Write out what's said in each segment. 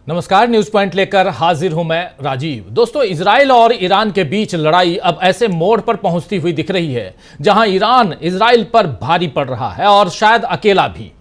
नमस्कार, news point लेकर हाजिर हूं मैं राजीव। दोस्तों, इजराइल और ईरान के बीच लड़ाई अब ऐसे मोड़ पर पहुंचती हुई दिख रही है जहां ईरान इजराइल पर भारी पड़ रहा है और शायद अकेला भी,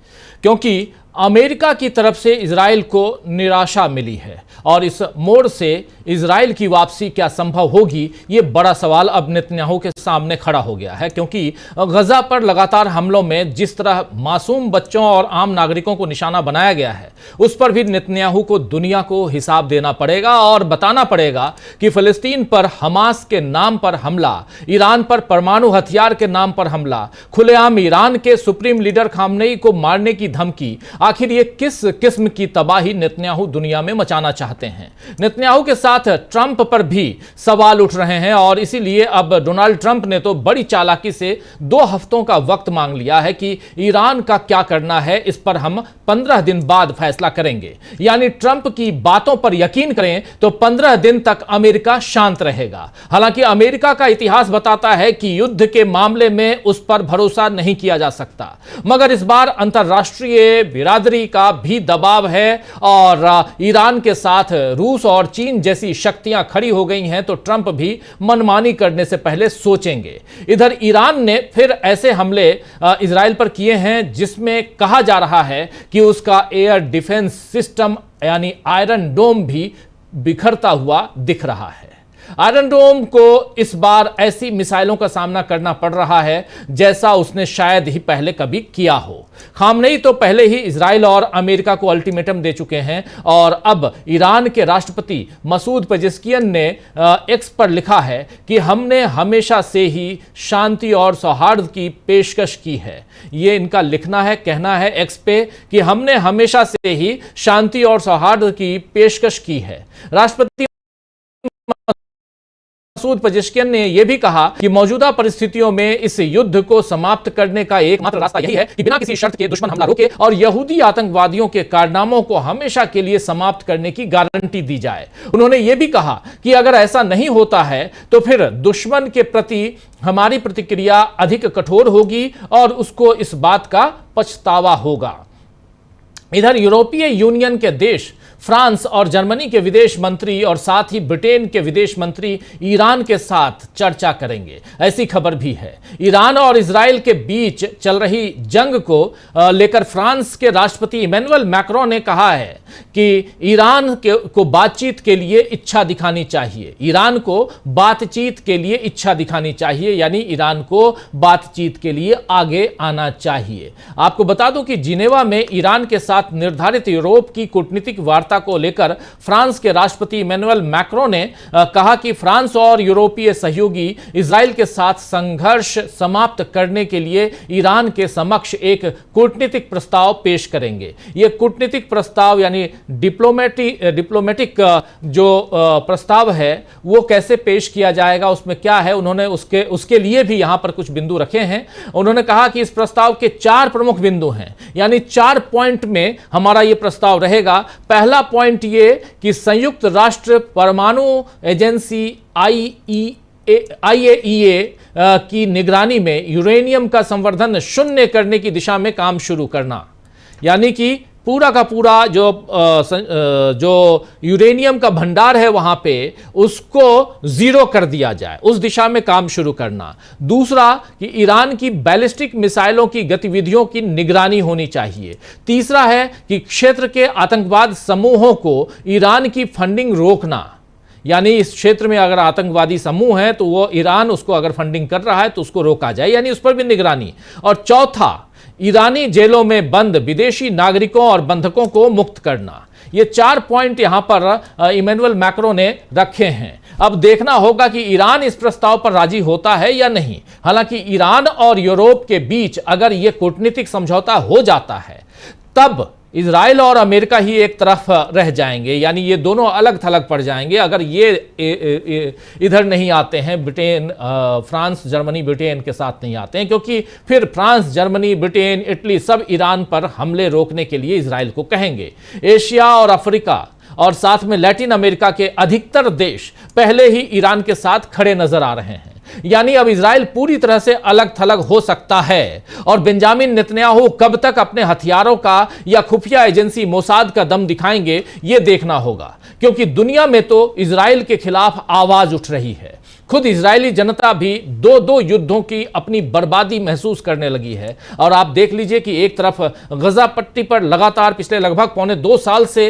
क्योंकि अमेरिका की तरफ से इजराइल को निराशा मिली है और इस मोड़ से इजराइल की वापसी क्या संभव होगी, ये बड़ा सवाल अब नेतन्याहू के सामने खड़ा हो गया है। क्योंकि गजा पर लगातार हमलों में जिस तरह मासूम बच्चों और आम नागरिकों को निशाना बनाया गया है, उस पर भी नेतन्याहू को दुनिया को हिसाब देना पड़ेगा और बताना पड़ेगा कि फिलिस्तीन पर हमास के नाम पर हमला, ईरान पर परमाणु हथियार के नाम पर हमला, खुलेआम ईरान के सुप्रीम लीडर खामनेई को मारने की धमकी, आखिर ये किस किस्म की तबाही नेतन्याहू दुनिया में मचाना चाहते हैं। नेतन्याहू के साथ ट्रंप पर भी सवाल उठ रहे हैं और इसीलिए अब डोनाल्ड ट्रंप ने तो बड़ी चालाकी से 2 हफ्तों का वक्त मांग लिया है कि ईरान का क्या करना है, इस पर हम 15 दिन बाद फैसला करेंगे। यानी ट्रंप की बातों पर यकीन करें तो 15 दिन तक अमेरिका शांत रहेगा। हालांकि अमेरिका का इतिहास बताता है कि युद्ध के मामले में उस पर भरोसा नहीं किया जा सकता, मगर इस बार अंतरराष्ट्रीय बिरादरी का भी दबाव है और ईरान के साथ रूस और चीन जैसी शक्तियां खड़ी हो गई हैं, तो ट्रंप भी मनमानी करने से पहले सोचेंगे। इधर ईरान ने फिर ऐसे हमले इजराइल पर किए हैं जिसमें कहा जा रहा है कि उसका एयर डिफेंस सिस्टम यानी आयरन डोम भी बिखरता हुआ दिख रहा है। आयरन डोम को इस बार ऐसी मिसाइलों का सामना करना पड़ रहा है जैसा उसने शायद ही पहले कभी किया हो। खामनेई तो पहले ही इजराइल और अमेरिका को अल्टीमेटम दे चुके हैं और अब ईरान के राष्ट्रपति मसूद पेजेश्कियन ने एक्स पर लिखा है कि हमने हमेशा से ही शांति और सौहार्द की पेशकश की है। ये इनका लिखना है, कहना है एक्स पे कि हमने हमेशा से ही शांति और सौहार्द की पेशकश की है। राष्ट्रपति मसूद पेजेश्कियन ने यह भी कहा कि मौजूदा परिस्थितियों में इस युद्ध को समाप्त करने का एकमात्र रास्ता यही है कि बिना किसी शर्त के दुश्मन हमला रोके और यहूदी आतंकवादियों के कारनामों को हमेशा के लिए समाप्त करने की गारंटी दी जाए। उन्होंने यह भी कहा कि अगर ऐसा नहीं होता है तो फिर दुश्मन के प्रति हमारी प्रतिक्रिया अधिक कठोर होगी और उसको इस बात का पछतावा होगा। इधर यूरोपीय यूनियन के देश फ्रांस और जर्मनी के विदेश मंत्री और साथ ही ब्रिटेन के विदेश मंत्री ईरान के साथ चर्चा करेंगे, ऐसी खबर भी है। ईरान और इजराइल के बीच चल रही जंग को लेकर फ्रांस के राष्ट्रपति इमैनुअल मैक्रोन ने कहा है कि ईरान को बातचीत के लिए इच्छा दिखानी चाहिए। ईरान को बातचीत के लिए इच्छा दिखानी चाहिए, यानी ईरान को बातचीत के लिए आगे आना चाहिए। आपको बता दूं कि जिनेवा में ईरान के साथ निर्धारित यूरोप की कूटनीतिक वार्ता को लेकर फ्रांस के राष्ट्रपति इमैनुअल मैक्रोन ने कहा कि फ्रांस और यूरोपीय सहयोगी इजराइल के साथ संघर्ष समाप्त करने के लिए ईरान के समक्ष एक कूटनीतिक प्रस्ताव पेश करेंगे। यह कूटनीतिक प्रस्ताव यानी डिप्लोमेटिक जो प्रस्ताव है वो कैसे पेश किया जाएगा, उसमें क्या है, उन्होंने उसके लिए भी यहां पर कुछ बिंदु रखे हैं। उन्होंने कहा कि इस प्रस्ताव के 4 प्रमुख बिंदु हैं, यानी 4 पॉइंट में हमारा यह प्रस्ताव रहेगा। पहला पॉइंट ये कि संयुक्त राष्ट्र परमाणु एजेंसी IAEA की निगरानी में यूरेनियम का संवर्धन शून्य करने की दिशा में काम शुरू करना, यानी कि पूरा का पूरा जो यूरेनियम का भंडार है वहां पे उसको जीरो कर दिया जाए, उस दिशा में काम शुरू करना। दूसरा कि ईरान की बैलिस्टिक मिसाइलों की गतिविधियों की निगरानी होनी चाहिए। तीसरा है कि क्षेत्र के आतंकवाद समूहों को ईरान की फंडिंग रोकना, यानी इस क्षेत्र में अगर आतंकवादी समूह है तो वो ईरान उसको अगर फंडिंग कर रहा है तो उसको रोका जाए, यानी उस पर भी निगरानी। और चौथा, ईरानी जेलों में बंद विदेशी नागरिकों और बंधकों को मुक्त करना। ये 4 पॉइंट यहां पर इमैनुअल मैक्रोन ने रखे हैं। अब देखना होगा कि ईरान इस प्रस्ताव पर राजी होता है या नहीं। हालांकि ईरान और यूरोप के बीच अगर यह कूटनीतिक समझौता हो जाता है तब इजराइल और अमेरिका ही एक तरफ रह जाएंगे, यानी ये दोनों अलग थलग पड़ जाएंगे अगर ये इधर नहीं आते हैं। ब्रिटेन, फ्रांस, जर्मनी, ब्रिटेन के साथ नहीं आते हैं, क्योंकि फिर फ्रांस, जर्मनी, ब्रिटेन, इटली सब ईरान पर हमले रोकने के लिए इजराइल को कहेंगे। एशिया और अफ्रीका और साथ में लैटिन अमेरिका के अधिकतर देश पहले ही ईरान के साथ खड़े नजर आ रहे हैं। यानी अब इजराइल पूरी तरह से अलग थलग हो सकता है और बेंजामिन नेतन्याहू कब तक अपने हथियारों का या खुफिया एजेंसी मोसाद का दम दिखाएंगे, यह देखना होगा, क्योंकि दुनिया में तो इजराइल के खिलाफ आवाज उठ रही है। खुद इजरायली जनता भी दो दो युद्धों की अपनी बर्बादी महसूस करने लगी है। और आप देख लीजिए कि एक तरफ गजा पट्टी पर लगातार पिछले लगभग पौने 2 साल से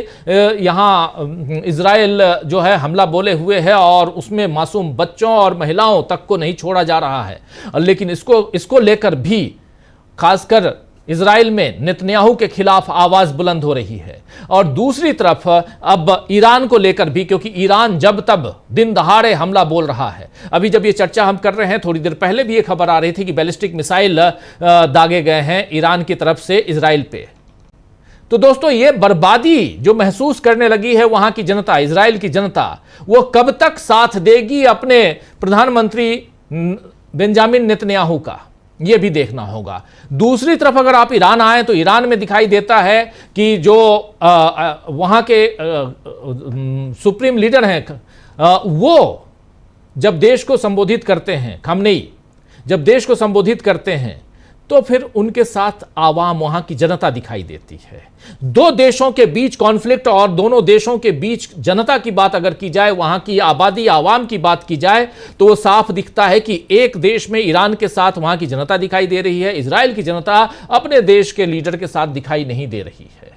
यहां इजराइल जो है हमला बोले हुए है और उसमें मासूम बच्चों और महिलाओं तक को नहीं छोड़ा जा रहा है। लेकिन इसको लेकर भी खासकर इजराइल में नेतन्याहू के खिलाफ आवाज बुलंद हो रही है। और दूसरी तरफ अब ईरान को लेकर भी, क्योंकि ईरान जब तब दिन दहाड़े हमला बोल रहा है। अभी जब ये चर्चा हम कर रहे हैं, थोड़ी देर पहले भी ये खबर आ रही थी कि बैलिस्टिक मिसाइल दागे गए हैं ईरान की तरफ से इजराइल पे। तो दोस्तों, ये बर्बादी जो महसूस करने लगी है वहां की जनता, इजराइल की जनता, वो कब तक साथ देगी अपने प्रधानमंत्री बेंजामिन नेतन्याहू का, यह भी देखना होगा। दूसरी तरफ अगर आप ईरान आए तो ईरान में दिखाई देता है कि जो वहां के सुप्रीम लीडर हैं, वो जब देश को संबोधित करते हैं, खामनेई जब देश को संबोधित करते हैं, तो फिर उनके साथ आवाम, वहां की जनता दिखाई देती है। दो देशों के बीच कॉन्फ्लिक्ट और दोनों देशों के बीच जनता की बात अगर की जाए, वहां की आबादी, आवाम की बात की जाए, तो वो साफ दिखता है कि एक देश में ईरान के साथ वहां की जनता दिखाई दे रही है, इजराइल की जनता अपने देश के लीडर के साथ दिखाई नहीं दे रही है।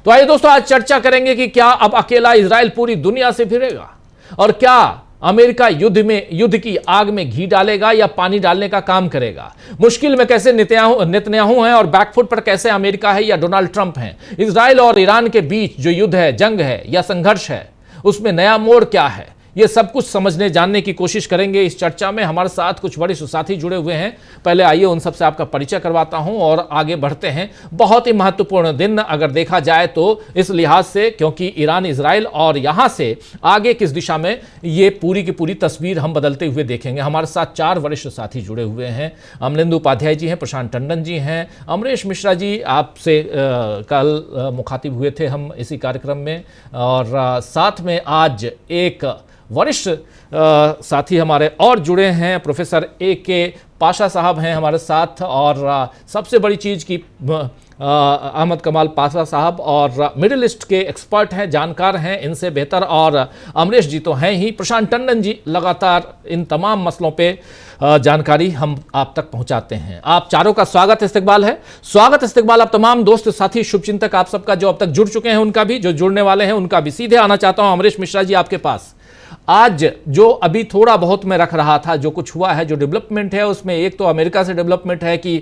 तो आइए दोस्तों, आज चर्चा करेंगे कि क्या अब अकेला इजराइल पूरी दुनिया से फिरेगा, और क्या अमेरिका युद्ध की आग में घी डालेगा या पानी डालने का काम करेगा। मुश्किल में कैसे नेतन्याहू हैं और बैकफुट पर कैसे अमेरिका है या डोनाल्ड ट्रंप हैं। इजराइल और ईरान के बीच जो युद्ध है, जंग है या संघर्ष है, उसमें नया मोड़ क्या है, ये सब कुछ समझने जानने की कोशिश करेंगे इस चर्चा में। हमारे साथ कुछ वरिष्ठ साथी जुड़े हुए हैं। पहले आइए उन सबसे आपका परिचय करवाता हूं और आगे बढ़ते हैं। बहुत ही महत्वपूर्ण दिन अगर देखा जाए तो इस लिहाज से, क्योंकि ईरान, इजराइल और यहां से आगे किस दिशा में, ये पूरी की पूरी तस्वीर हम बदलते हुए देखेंगे। हमारे साथ 4 वरिष्ठ साथी जुड़े हुए हैं। अमलेंदु उपाध्याय जी हैं, प्रशांत टंडन जी हैं, अमरीश मिश्रा जी आपसे कल मुखातिब हुए थे हम इसी कार्यक्रम में, और साथ में आज एक वरिष्ठ साथी हमारे और जुड़े हैं, प्रोफेसर ए.के. पाशा साहब हैं हमारे साथ, और सबसे बड़ी चीज़ की अहमद कमाल पाशा साहब और मिडिल ईस्ट के एक्सपर्ट हैं, जानकार हैं इनसे बेहतर, और अमरीश जी तो हैं ही। प्रशांत टंडन जी लगातार इन तमाम मसलों पे जानकारी हम आप तक पहुंचाते हैं। आप चारों का स्वागत इस्तकबाल है। स्वागत इस्तकबाल आप तमाम दोस्त साथी शुभचिंतक आप सबका, जो अब तक जुड़ चुके हैं उनका भी, जो जुड़ने वाले हैं उनका भी। सीधे आना चाहता हूं अमरीश मिश्रा जी आपके पास। आज जो अभी थोड़ा बहुत मैं रख रहा था, जो कुछ हुआ है, जो डेवलपमेंट है, उसमें एक तो अमेरिका से डेवलपमेंट है कि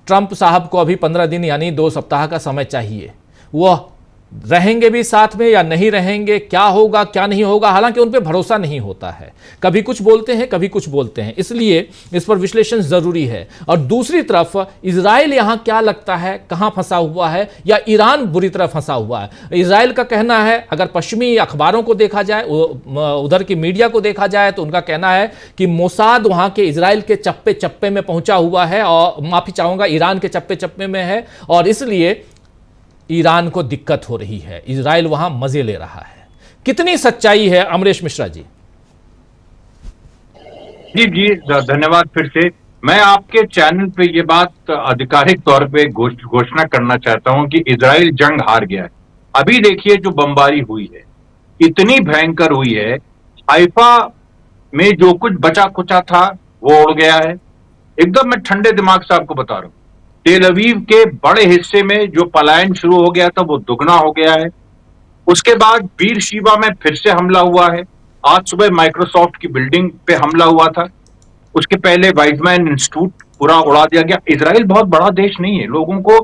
ट्रंप साहब को अभी 15 दिन यानी 2 सप्ताह का समय चाहिए। वह रहेंगे भी साथ में या नहीं रहेंगे, क्या होगा क्या नहीं होगा, हालांकि उन पर भरोसा नहीं होता है। कभी कुछ बोलते हैं, कभी कुछ बोलते हैं, इसलिए इस पर विश्लेषण जरूरी है। और दूसरी तरफ इजराइल यहां क्या लगता है कहां फंसा हुआ है, या ईरान बुरी तरह फंसा हुआ है। इजराइल का कहना है, अगर पश्चिमी अखबारों को देखा जाए, उधर की मीडिया को देखा जाए, तो उनका कहना है कि मोसाद वहां के इजराइल के चप्पे चप्पे में पहुंचा हुआ है, और माफी चाहूंगा ईरान के चप्पे चप्पे में है, और इसलिए ईरान को दिक्कत हो रही है, इजराइल वहां मजे ले रहा है। कितनी सच्चाई है अमरीश मिश्रा जी? जी धन्यवाद। फिर से मैं आपके चैनल पे ये बात आधिकारिक तौर पे घोषणा करना चाहता हूं कि इजराइल जंग हार गया है। अभी देखिए जो बमबारी हुई है, इतनी भयंकर हुई है, हाइफा में जो कुछ बचा कुचा था वो उड़ गया है। एकदम मैं ठंडे दिमाग से आपको बता रहा हूं, तेल अवीव के बड़े हिस्से में जो पलायन शुरू हो गया था वो दुगना हो गया है। उसके बाद बीर शीबा में फिर से हमला हुआ है। आज सुबह माइक्रोसॉफ्ट की बिल्डिंग पे हमला हुआ था। उसके पहले वाइजमैन इंस्टीट्यूट पूरा उड़ा दिया गया। इजराइल बहुत बड़ा देश नहीं है, लोगों को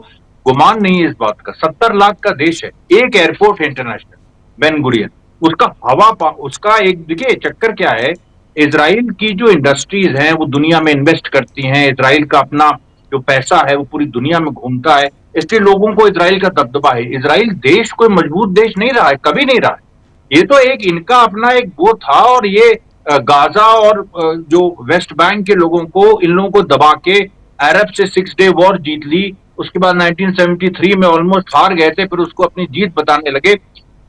गुमान नहीं है इस बात का। 70 लाख का देश है। एक एयरपोर्ट है इंटरनेशनल, बेन गुरियन, उसका उसका एक, देखिए चक्कर क्या है, इजराइल की जो इंडस्ट्रीज हैं वो दुनिया में इन्वेस्ट करती हैं। इजराइल का अपना जो पैसा है वो पूरी दुनिया में घूमता है, इसलिए लोगों को इजराइल का दबदबा है। इजराइल देश कोई मजबूत देश नहीं रहा है, कभी नहीं रहा है। ये तो एक इनका अपना एक वो था, और ये गाजा और जो वेस्ट बैंक के लोगों को, इन लोगों को दबा के अरब से 6 डे वॉर जीत ली। उसके बाद 1973 में ऑलमोस्ट हार गए थे, फिर उसको अपनी जीत बताने लगे।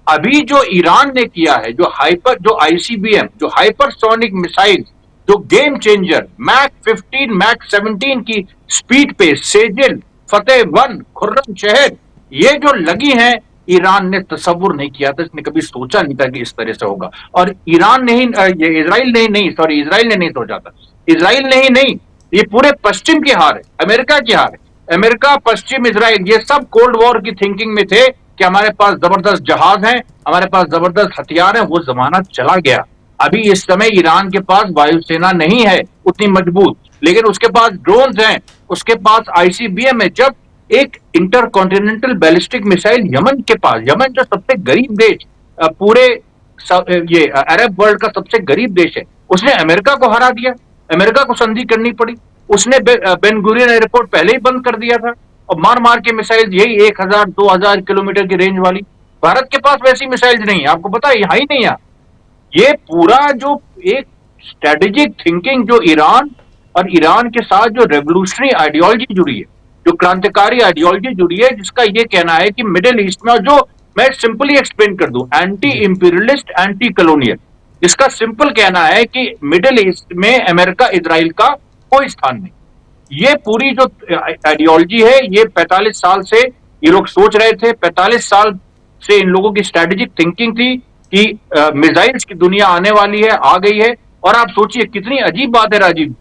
अभी जो ईरान ने किया है, जो आईसीबीएम, जो हाइपरसोनिक मिसाइल जो गेम चेंजर मैक 15 मैक 17 की स्पीड पे सेजिल, फतेह वन, खुर्रम शहर, ये जो लगी हैं, ईरान ने तसव्वुर नहीं किया था, इसने कभी सोचा नहीं था कि इस तरह से होगा। और ईरान ने ही, ये इजराइल ने ही नहीं, सॉरी, इजराइल ने नहीं सोचा था, इजराइल ने ही नहीं, ये पूरे पश्चिम की हार है, अमेरिका की हार है। अमेरिका, पश्चिम, इजराइल, ये सब कोल्ड वॉर की थिंकिंग में थे कि हमारे पास जबरदस्त जहाज हैं, हमारे पास जबरदस्त हथियार हैं। वो जमाना चला गया। अभी इस समय ईरान के पास वायुसेना नहीं है उतनी मजबूत, लेकिन उसके पास ड्रोन्स हैं, उसके पास आईसीबीएम है। जब एक इंटरकॉन्टिनेंटल बैलिस्टिक मिसाइल यमन के पास, यमन जो सबसे गरीब देश पूरे ये अरब वर्ल्ड का सबसे गरीब देश है, उसने अमेरिका को हरा दिया, अमेरिका को संधि करनी पड़ी। उसने बेन गुरियन एयरपोर्ट पहले ही बंद कर दिया था, और मार मार के मिसाइल, यही 1000-2000 किलोमीटर की रेंज वाली। भारत के पास वैसी मिसाइल नहीं है, आपको पता है, यहाँ ही नहीं है। ये पूरा जो एक स्ट्रेटेजिक थिंकिंग जो ईरान और ईरान के साथ जो रेवोल्यूशनरी आइडियोलॉजी जुड़ी है, जो क्रांतिकारी आइडियोलॉजी जुड़ी है, जिसका ये कहना है कि मिडिल ईस्ट में, जो मैं सिंपली एक्सप्लेन कर दूं, एंटी इंपीरियलिस्ट, एंटी कॉलोनियल, इसका सिंपल कहना है कि मिडिल ईस्ट में अमेरिका, इजराइल का कोई स्थान नहीं। ये पूरी जो आइडियोलॉजी है, ये 45 साल से ये लोग सोच रहे थे, 45 साल से इन लोगों की स्ट्रेटेजिक थिंकिंग थी कि मिसाइल्स की दुनिया आने वाली है, आ गई है। और आप सोचिए कितनी अजीब बात है राजीव,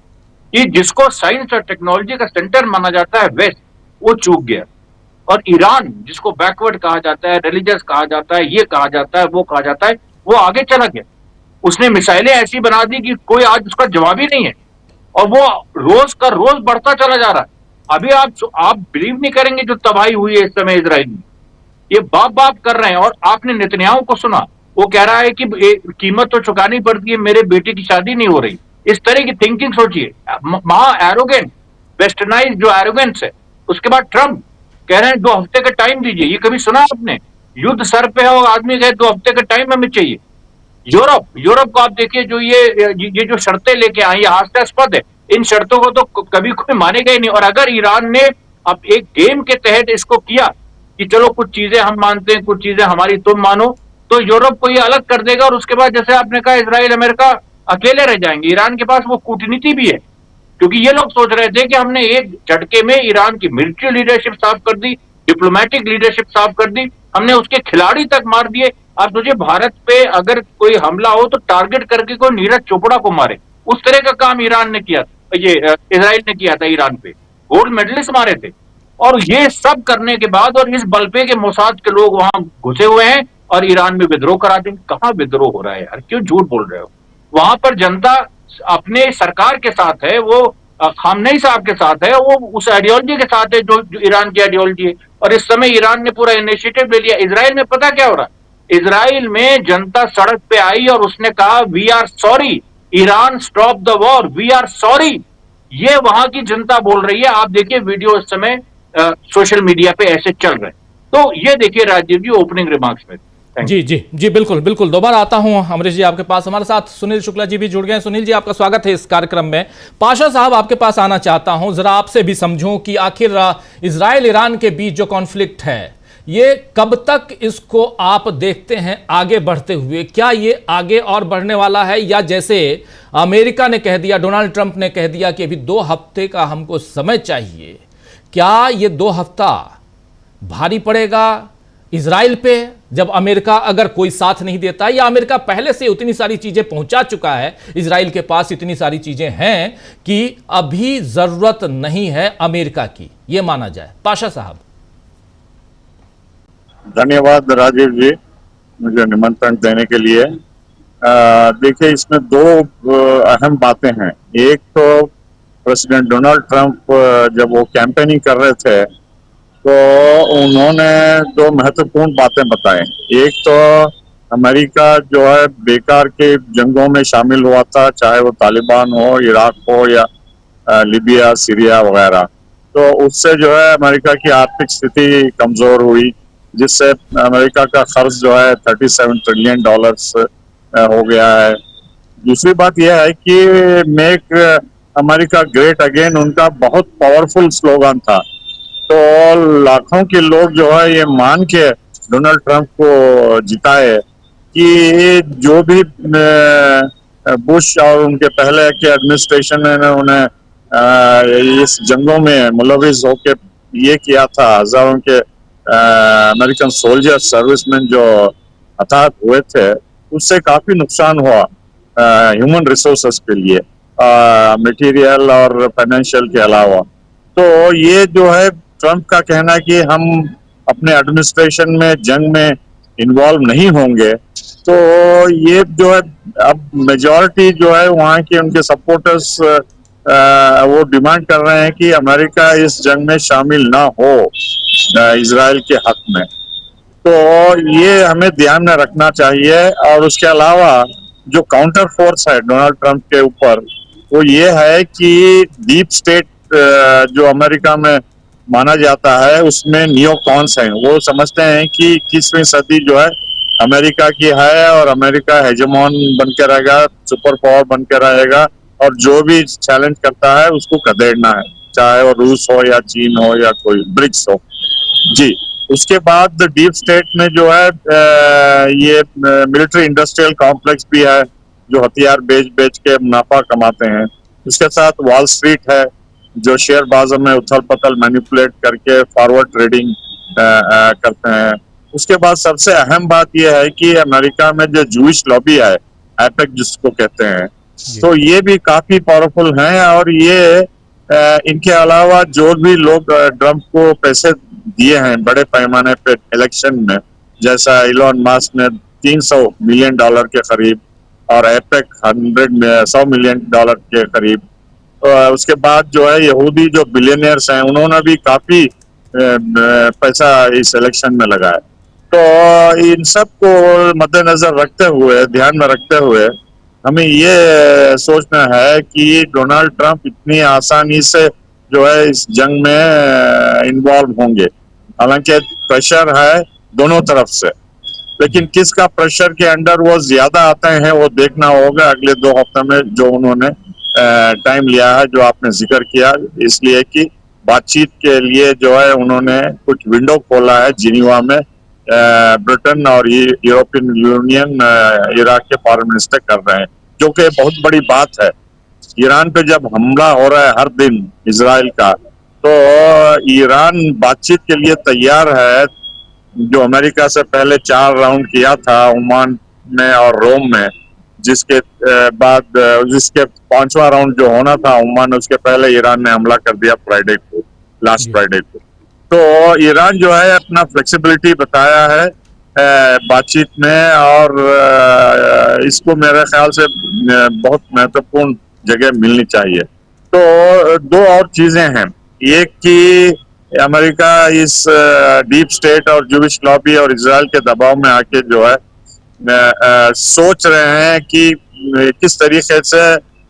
कि जिसको साइंस और टेक्नोलॉजी का सेंटर माना जाता है वेस्ट, वो चूक गया। और ईरान, जिसको बैकवर्ड कहा जाता है, रिलीजियस कहा जाता है, ये कहा जाता है, वो कहा जाता है, वो आगे चला गया। उसने मिसाइलें ऐसी बना दी कि कोई आज उसका जवाब ही नहीं है, और वो रोज का रोज बढ़ता चला जा रहा है। अभी आप बिलीव नहीं करेंगे जो तबाही हुई है इस समय इजराइल में, ये बाप बाप कर रहे हैं। और आपने नेतन्याहू को सुना, वो कह रहा है कि कीमत तो चुकानी पड़ती है, मेरे बेटे की शादी नहीं हो रही। इस तरह की थिंकिंग सोचिए, महा एरोगेंट, वेस्टर्नाइज जो एरोगेंस है। उसके बाद ट्रम्प कह रहे हैं 2 हफ्ते का टाइम दीजिए। ये कभी सुना आपने? युद्ध सर पे है और आदमी कहे 2 हफ्ते का टाइम हमें चाहिए। यूरोप को आप देखिए, जो ये जो शर्तें लेके आई, हास्यास्पद है। इन शर्तों को तो कभी कोई मानेगा ही नहीं। और अगर ईरान ने अब एक गेम के तहत इसको किया कि चलो कुछ चीजें हम मानते हैं, कुछ चीजें हमारी तुम मानो, तो यूरोप को ये अलग कर देगा। और उसके बाद जैसे आपने कहा, इजराइल अमेरिका अकेले रह जाएंगे। ईरान के पास वो कूटनीति भी है, क्योंकि ये लोग सोच रहे थे कि हमने एक झटके में ईरान की मिलिट्री लीडरशिप साफ कर दी, डिप्लोमेटिक लीडरशिप साफ कर दी, हमने उसके खिलाड़ी तक मार दिए। आप सोचिए, भारत पे अगर कोई हमला हो तो टारगेट करके कोई नीरज चोपड़ा को मारे, उस तरह का काम ईरान ने किया, ये इजराइल ने किया था ईरान पे। गोल्ड मेडलिस्ट मारे थे। और ये सब करने के बाद, और इस बल पे के मोसाद के लोग वहां घुसे हुए हैं और ईरान में विद्रोह करा देंगे। कहां विद्रोह हो रहा है यार, क्यों झूठ बोल रहे हो? वहां पर जनता अपने सरकार के साथ है, वो खामनेई साहब के साथ है, वो उस आइडियोलॉजी के साथ है जो ईरान की आइडियोलॉजी है। और इस समय ईरान ने पूरा इनिशिएटिव ले लिया। इजराइल में पता क्या हो रहा है? इजराइल में जनता सड़क पे आई और उसने कहा, we are sorry, Iran stop the war, we are sorry. ये वहां की जनता बोल रही है। आप देखिए वीडियो इस समय सोशल मीडिया पे ऐसे चल रहे हैं। तो ये देखिए राजीव जी, ओपनिंग रिमार्क्स में। जी जी जी, बिल्कुल बिल्कुल। दोबारा आता हूं अमरीश जी आपके पास। हमारे साथ सुनील शुक्ला जी भी जुड़ गए हैं। सुनील जी, आपका स्वागत है इस कार्यक्रम में। पाशा साहब, आपके पास आना चाहता हूं, जरा आपसे भी समझूं कि आखिर इजराइल ईरान के बीच जो कॉन्फ्लिक्ट है, ये कब तक इसको आप देखते हैं आगे बढ़ते हुए? क्या ये आगे और बढ़ने वाला है, या जैसे अमेरिका ने कह दिया, डोनाल्ड ट्रंप ने कह दिया कि अभी 2 हफ्ते का हमको समय चाहिए, क्या ये 2 हफ्ता भारी पड़ेगा इजराइल पे, जब अमेरिका अगर कोई साथ नहीं देता, या अमेरिका पहले से उतनी सारी चीजें पहुंचा चुका है, इजराइल के पास इतनी सारी चीजें हैं कि अभी जरूरत नहीं है अमेरिका की, ये माना जाए? पाशा साहब। धन्यवाद राजीव जी, मुझे निमंत्रण देने के लिए। देखिए, इसमें 2 अहम बातें हैं। एक तो प्रेसिडेंट डोनाल्ड ट्रंप जब वो कैंपेनिंग कर रहे थे, तो उन्होंने 2 महत्वपूर्ण बातें बताई। एक तो अमेरिका जो है बेकार के जंगों में शामिल हुआ था, चाहे वो तालिबान हो, इराक हो, या लीबिया, सीरिया वगैरह। तो उससे जो है अमेरिका की आर्थिक स्थिति कमजोर हुई, जिससे अमेरिका का खर्च जो है $37 ट्रिलियन हो गया है। दूसरी बात यह है कि मेक अमेरिका ग्रेट अगेन उनका बहुत पावरफुल स्लोगन था। तो लाखों के लोग जो है ये मान के डोनाल्ड ट्रंप को जिताए कि जो भी बुश और उनके पहले के एडमिनिस्ट्रेशन ने उन्हें इस जंगों में मुलविस होकर ये किया था। हजारों के अमेरिकन सोल्जर सर्विसमैन जो हताहत हुए थे, उससे काफी नुकसान हुआ ह्यूमन रिसोर्सेस के लिए, मटेरियल और फाइनेंशियल के अलावा। तो ये जो है ट्रंप का कहना कि हम अपने एडमिनिस्ट्रेशन में जंग में इन्वॉल्व नहीं होंगे, तो ये जो है अब मेजॉरिटी जो है वहाँ के उनके सपोर्टर्स वो डिमांड कर रहे हैं कि अमेरिका इस जंग में शामिल ना हो इजराइल के हक में। तो ये हमें ध्यान में रखना चाहिए। और उसके अलावा जो काउंटर फोर्स है डोनाल्ड ट्रंप के ऊपर, वो ये है कि डीप स्टेट जो अमेरिका में माना जाता है, उसमें नियोकॉन्स हैं। वो समझते हैं कि 21वीं सदी जो है अमेरिका की है और अमेरिका हेजेमॉन बन के रहेगा, सुपर पावर बन के रहेगा, और जो भी चैलेंज करता है उसको खदेड़ना है, चाहे वो रूस हो या चीन हो या कोई ब्रिक्स हो। जी, उसके बाद डीप स्टेट में जो है ये मिलिट्री इंडस्ट्रियल कॉम्प्लेक्स भी है, जो हथियार बेच बेच के मुनाफा कमाते हैं। उसके साथ वॉल स्ट्रीट है, जो शेयर बाजार में उथल पथल मैनिपुलेट करके फॉरवर्ड ट्रेडिंग करते हैं। उसके बाद सबसे अहम बात यह है कि अमेरिका में जो जूइश लॉबी है, एपेक जिसको कहते हैं, तो ये भी काफी पावरफुल हैं। और ये इनके अलावा जो भी लोग ट्रंप को पैसे दिए हैं बड़े पैमाने पे इलेक्शन में, जैसा इलॉन मस्क ने $300 मिलियन के करीब, और एपेक $100 मिलियन के करीब। उसके बाद जो है यहूदी जो बिलियनियर्स हैं, उन्होंने भी काफी पैसा इस इलेक्शन में लगाया। तो इन सब को मद्देनजर रखते हुए, ध्यान में रखते हुए, हमें ये सोचना है कि डोनाल्ड ट्रंप इतनी आसानी से जो है इस जंग में इन्वॉल्व होंगे। हालांकि प्रेशर है दोनों तरफ से, लेकिन किसका प्रेशर के अंडर वो ज्यादा आते हैं वो देखना होगा अगले 2 हफ्ते में, जो उन्होंने टाइम लिया है, जो आपने जिक्र किया, इसलिए कि बातचीत के लिए जो है उन्होंने कुछ विंडो खोला है जिनीवा में। ब्रिटेन और यूरोपियन यूनियन इराक के फॉरेन मिनिस्टर कर रहे हैं, जो कि बहुत बड़ी बात है। ईरान पे जब हमला हो रहा है हर दिन इजराइल का, तो ईरान बातचीत के लिए तैयार है। जो अमेरिका से पहले 4 राउंड किया था ओमान में और रोम में, जिसके बाद जिसके 5वां राउंड जो होना था ओमान, उसके पहले ईरान ने हमला कर दिया फ्राइडे को, लास्ट फ्राइडे को। तो ईरान जो है अपना फ्लेक्सिबिलिटी बताया है बातचीत में, और इसको मेरे ख्याल से बहुत महत्वपूर्ण जगह मिलनी चाहिए। तो 2 और चीजें हैं, एक कि अमेरिका इस डीप स्टेट और जूविश लॉबी और इजराइल के दबाव में आके जो है सोच रहे हैं कि किस तरीके से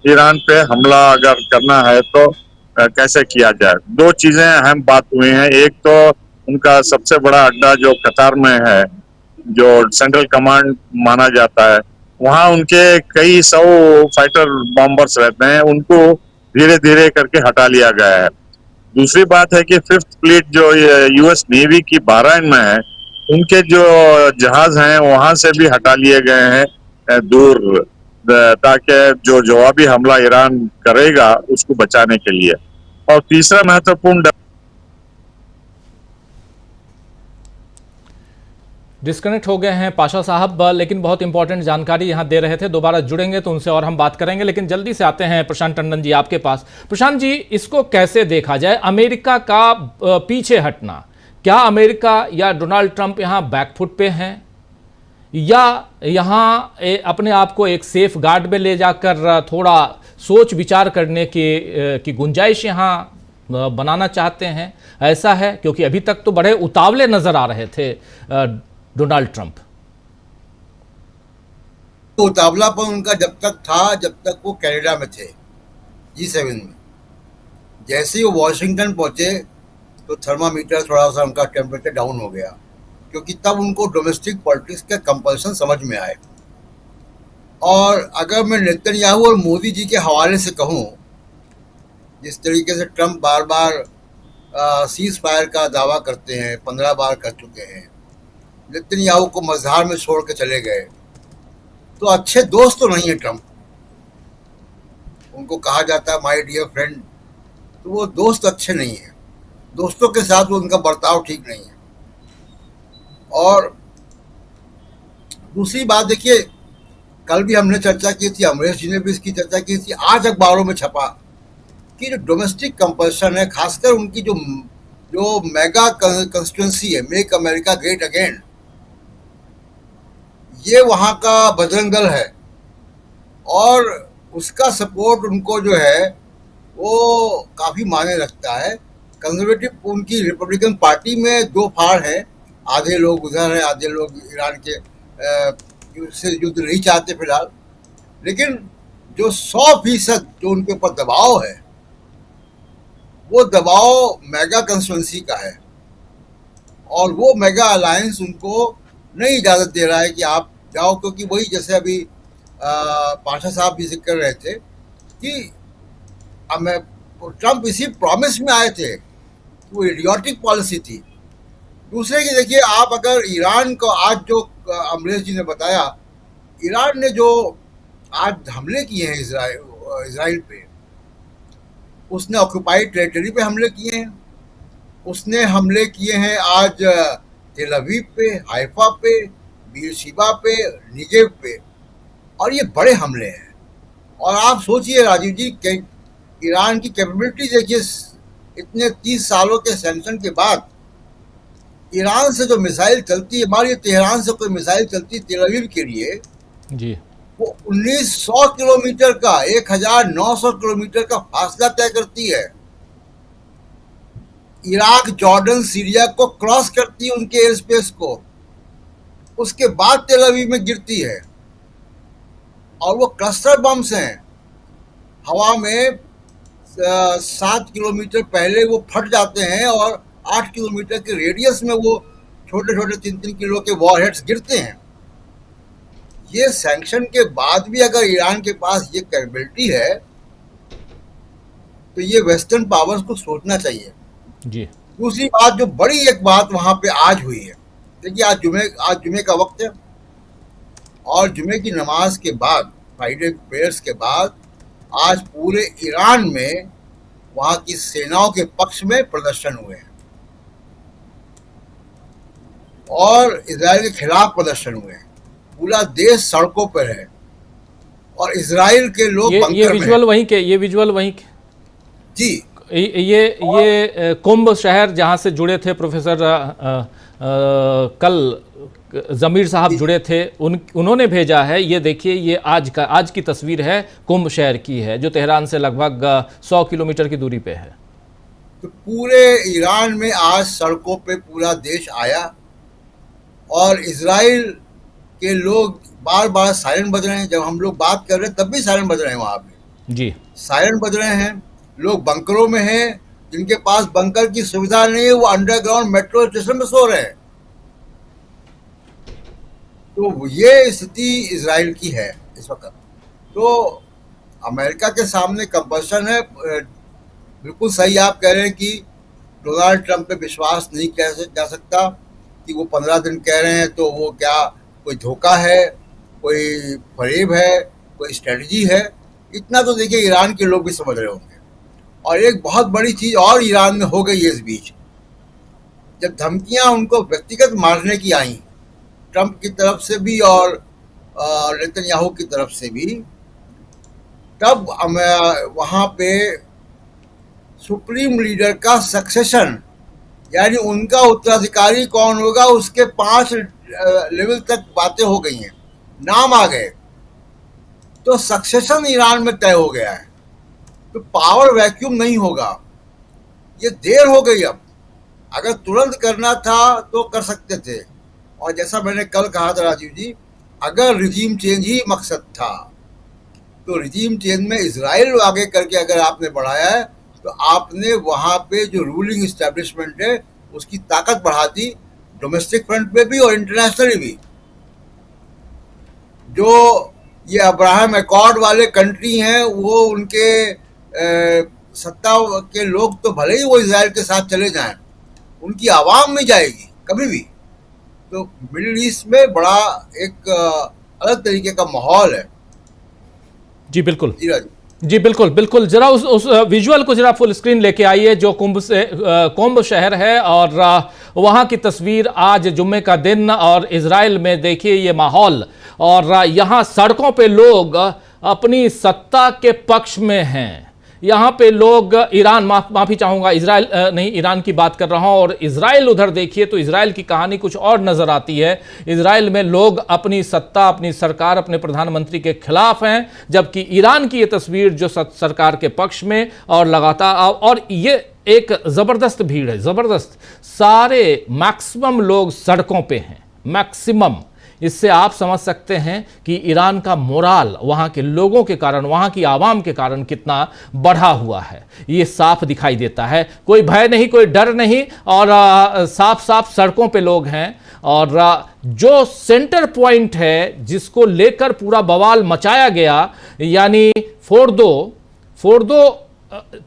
ईरान पे हमला अगर करना है तो कैसे किया जाए। 2 चीजें अहम बात हुई हैं। एक तो उनका सबसे बड़ा अड्डा जो कतार में है, जो सेंट्रल कमांड माना जाता है, वहाँ उनके कई 100 फाइटर बॉम्बर्स रहते हैं, उनको धीरे धीरे करके हटा लिया गया है। दूसरी बात है कि 5th फ्लीट जो यूएस नेवी की बहरीन में है, उनके जो जहाज हैं वहां से भी हटा लिए गए हैं दूर, ताकि जो जवाबी हमला ईरान करेगा उसको बचाने के लिए। और तीसरा महत्वपूर्ण डिस्कनेक्ट हो गए हैं पाशा साहब, लेकिन बहुत इंपॉर्टेंट जानकारी यहां दे रहे थे। दोबारा जुड़ेंगे तो उनसे और हम बात करेंगे, लेकिन जल्दी से आते हैं प्रशांत टंडन जी आपके पास। प्रशांत जी, इसको कैसे देखा जाए, अमेरिका का पीछे हटना? क्या अमेरिका या डोनाल्ड ट्रंप यहां बैकफुट पे हैं, या यहां अपने आप को एक सेफ गार्ड में ले जाकर थोड़ा सोच विचार करने की गुंजाइश यहां बनाना चाहते हैं? ऐसा है, क्योंकि अभी तक तो बड़े उतावले नजर आ रहे थे डोनाल्ड ट्रंप। तो उतावलापन उनका जब तक था जब तक वो कनाडा में थे, G7 में। जैसे ही वो वॉशिंगटन पहुंचे तो थर्मामीटर थोड़ा सा उनका टेम्परेचर डाउन हो गया, क्योंकि तब उनको डोमेस्टिक पॉलिटिक्स का कंपल्सन समझ में आए। और अगर मैं नेतन्याहू और मोदी जी के हवाले से कहूं, जिस तरीके से ट्रंप बार बार सीज फायर का दावा करते हैं, 15 बार कर चुके हैं, नेतन्याहू को मज़ार में छोड़ के चले गए, तो अच्छे दोस्त तो नहीं है ट्रंप। उनको कहा जाता है माय डियर फ्रेंड, तो वो दोस्त अच्छे नहीं हैं। दोस्तों के साथ वो उनका बर्ताव ठीक नहीं है। और दूसरी बात देखिए, कल भी हमने चर्चा की थी, अमरीश जी ने भी इसकी चर्चा की थी, आज अखबारों में छपा कि जो डोमेस्टिक कंपल्शन है, खासकर उनकी जो जो मेगा कंस्टिट्यूंसी है, मेक अमेरिका ग्रेट अगेन, ये वहाँ का बजरंग दल है और उसका सपोर्ट उनको जो है वो काफ़ी मायने रखता है। कंजर्वेटिव उनकी रिपब्लिकन पार्टी में दो फाड़ हैं, आधे लोग उधर हैं, आधे लोग ईरान के से युद्ध नहीं चाहते फिलहाल। लेकिन जो 100% जो उनके ऊपर दबाव है, वो दबाव मेगा कंस्टिट्यूंसी का है और वो मेगा अलायंस उनको नहीं इजाज़त दे रहा है कि आप जाओ, क्योंकि वही जैसे अभी पाशा साहब भी जिक्र कर रहे थे कि ट्रम्प इसी प्रॉमिस में आए थे, वो इडियोटिक पॉलिसी थी। दूसरे की देखिए, आप अगर ईरान को आज जो अमरीश जी ने बताया, ईरान ने जो आज हमले किए हैं इसराइल पे, उसने ऑक्युपाइड टेरिटरी पे हमले किए हैं, उसने हमले किए हैं आज तेल अवीव पे, हाइफा पे, बीरशिबा पे, निगेव पे, और ये बड़े हमले हैं। और आप सोचिए राजीव जी, ईरान की कैपेबिलिटी देखिए, इतने 30 सालों के सैंक्शन के बाद ईरान से जो मिसाइल चलती है, मान लीजिए तेहरान से कोई मिसाइल चलती है तेल अवीव के लिए जी, वो 1900 किलोमीटर का, 1900 किलोमीटर का फासला तय करती है। इराक, जॉर्डन, सीरिया को क्रॉस करती है, उनके एयर स्पेस को, उसके बाद तेल अवीव में गिरती है। और वो क्लस्टर बम्स हैं, हवा में 7 किलोमीटर पहले वो फट जाते हैं और 8 किलोमीटर के रेडियस में वो छोटे छोटे 3-3 किलो के वॉरहेड्स गिरते हैं। ये सैंक्शन के बाद भी अगर ईरान के पास ये कैपेबिलिटी है, तो ये वेस्टर्न पावर्स को सोचना चाहिए। जी। दूसरी बात, जो बड़ी एक बात वहाँ पे आज हुई है, देखिए आज जुमे का वक्त है और जुमे की नमाज के बाद, फ्राइडे प्रेयर्स के बाद, आज पूरे ईरान में वहाँ की सेनाओं के पक्ष में प्रदर्शन हुए हैं और इजराइल के खिलाफ प्रदर्शन हुए हैं। पूरा देश सड़कों पर है और इजराइल के लोग ये विजुअल वहीं के, ये विजुअल वहीं के। जी, ये कुंभ शहर जहां से जुड़े थे प्रोफेसर कल जमीर साहब जुड़े थे, उन्होंने भेजा है। ये देखिए, ये आज की तस्वीर है, कुंभ शहर की है, जो तेहरान से लगभग 100 किलोमीटर की दूरी पे है। तो पूरे ईरान में आज सड़कों पे पूरा देश आया और इजराइल के लोग बार बार सायरन बज रहे हैं। जब हम लोग बात कर रहे हैं तब भी सायरन बज रहे हैं, वहाँ पे जी सायरन बज रहे हैं। लोग बंकरों में हैं, जिनके पास बंकर की सुविधा नहीं है वो अंडरग्राउंड मेट्रो स्टेशन में सो रहे हैं। तो ये स्थिति इजराइल की है इस वक्त। तो अमेरिका के सामने कंपल्शन है। बिल्कुल सही आप कह रहे हैं कि डोनाल्ड ट्रंप पे विश्वास नहीं किया जा सकता कि वो 15 दिन कह रहे हैं तो वो क्या कोई धोखा है, कोई फरेब है, कोई स्ट्रेटजी है। इतना तो देखिए ईरान के लोग भी समझ रहे होंगे। और एक बहुत बड़ी चीज़ और ईरान में हो गई है इस बीच, जब धमकियां उनको व्यक्तिगत मारने की आई, ट्रंप की तरफ से भी और नेतन्याहू की तरफ से भी, तब वहाँ पे सुप्रीम लीडर का सक्सेशन, यानी उनका उत्तराधिकारी कौन होगा, उसके 5 लेवल तक बातें हो गई हैं, नाम आ गए। तो सक्सेशन ईरान में तय हो गया है। तो पावर वैक्यूम नहीं होगा। ये देर हो गई। अब अगर तुरंत करना था तो कर सकते थे। और जैसा मैंने कल कहा था राजीव जी, अगर रिजीम चेंज ही मकसद था तो रिजीम चेंज में इजराइल आगे करके अगर आपने बढ़ाया है तो आपने वहाँ पे जो रूलिंग इस्टेब्लिशमेंट है उसकी ताकत बढ़ा दी, डोमेस्टिक फ्रंट पे भी और इंटरनेशनली भी। जो ये अब्राहम अकॉर्ड वाले कंट्री हैं, वो उनके सत्ता के लोग तो भले ही वो इजराइल के साथ चले जाएं, उनकी आवाम नहीं जाएगी कभी भी। तो मिडिल ईस्ट में बड़ा एक अलग तरीके का माहौल है। जी बिल्कुल। जी राजू। जी बिल्कुल बिल्कुल, जरा उस विजुअल को जरा फुल स्क्रीन लेके आइए, जो कुंभ शहर है और वहां की तस्वीर आज जुम्मे का दिन, और इजराइल में देखिए ये माहौल, और यहां सड़कों पे लोग अपनी सत्ता के पक्ष में हैं। यहाँ पे लोग ईरान, माफी चाहूंगा, इजराइल नहीं, ईरान की बात कर रहा हूं। और इजराइल उधर देखिए तो इजराइल की कहानी कुछ और नजर आती है। इजराइल में लोग अपनी सत्ता, अपनी सरकार, अपने प्रधानमंत्री के खिलाफ हैं, जबकि ईरान की ये तस्वीर जो सरकार के पक्ष में, और लगातार, और ये एक जबरदस्त भीड़ है, जबरदस्त, सारे मैक्सिमम लोग सड़कों पे हैं, मैक्सिमम। इससे आप समझ सकते हैं कि ईरान का मोराल वहाँ के लोगों के कारण, वहाँ की आवाम के कारण कितना बढ़ा हुआ है, ये साफ दिखाई देता है। कोई भय नहीं, कोई डर नहीं, और साफ साफ सड़कों पे लोग हैं। और जो सेंटर पॉइंट है जिसको लेकर पूरा बवाल मचाया गया, यानी फोर्दो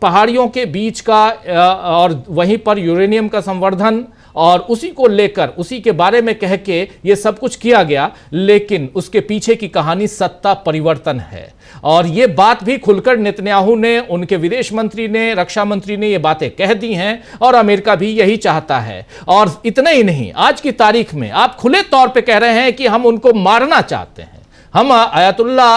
पहाड़ियों के बीच का, और वहीं पर यूरेनियम का संवर्धन, और उसी को लेकर, उसी के बारे में कह के ये सब कुछ किया गया, लेकिन उसके पीछे की कहानी सत्ता परिवर्तन है। और ये बात भी खुलकर नेतन्याहू ने, उनके विदेश मंत्री ने, रक्षा मंत्री ने ये बातें कह दी हैं, और अमेरिका भी यही चाहता है। और इतना ही नहीं, आज की तारीख में आप खुले तौर पे कह रहे हैं कि हम उनको मारना चाहते हैं, हम आयतुल्ला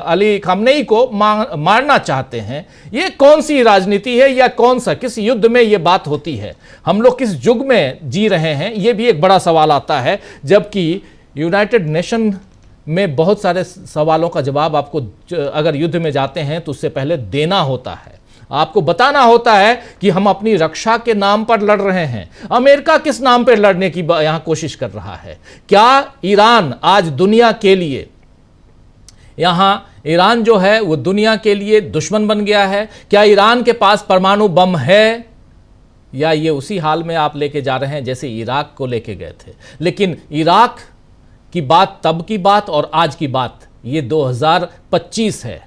अली खamenei को मारना चाहते हैं। ये कौन सी राजनीति है, या कौन सा, किस युद्ध में ये बात होती है? हम लोग किस युग में जी रहे हैं, ये भी एक बड़ा सवाल आता है। जबकि यूनाइटेड नेशन में बहुत सारे सवालों का जवाब आपको, अगर युद्ध में जाते हैं तो उससे पहले देना होता है, आपको बताना होता है कि हम अपनी रक्षा के नाम पर लड़ रहे हैं। अमेरिका किस नाम पर लड़ने की यहां कोशिश कर रहा है? क्या ईरान आज दुनिया के लिए, यहां ईरान जो है वो दुनिया के लिए दुश्मन बन गया है? क्या ईरान के पास परमाणु बम है, या ये उसी हाल में आप लेके जा रहे हैं जैसे इराक को लेके गए थे? लेकिन इराक की बात तब की बात और आज की बात, ये 2025 है।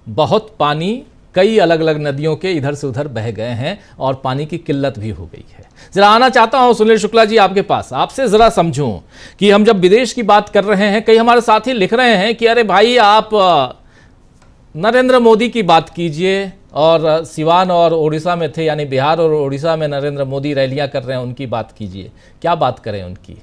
बहुत पानी कई अलग अलग नदियों के इधर से उधर बह गए हैं, और पानी की किल्लत भी हो गई है। जरा आना चाहता हूं सुनील शुक्ला जी आपके पास, आपसे जरा समझूं कि हम जब विदेश की बात कर रहे हैं, कई हमारे साथी लिख रहे हैं कि अरे भाई आप नरेंद्र मोदी की बात कीजिए, और सिवान और उड़ीसा में थे, यानी बिहार और उड़ीसा में नरेंद्र मोदी रैलियां कर रहे हैं, उनकी बात कीजिए। क्या बात करें उनकी,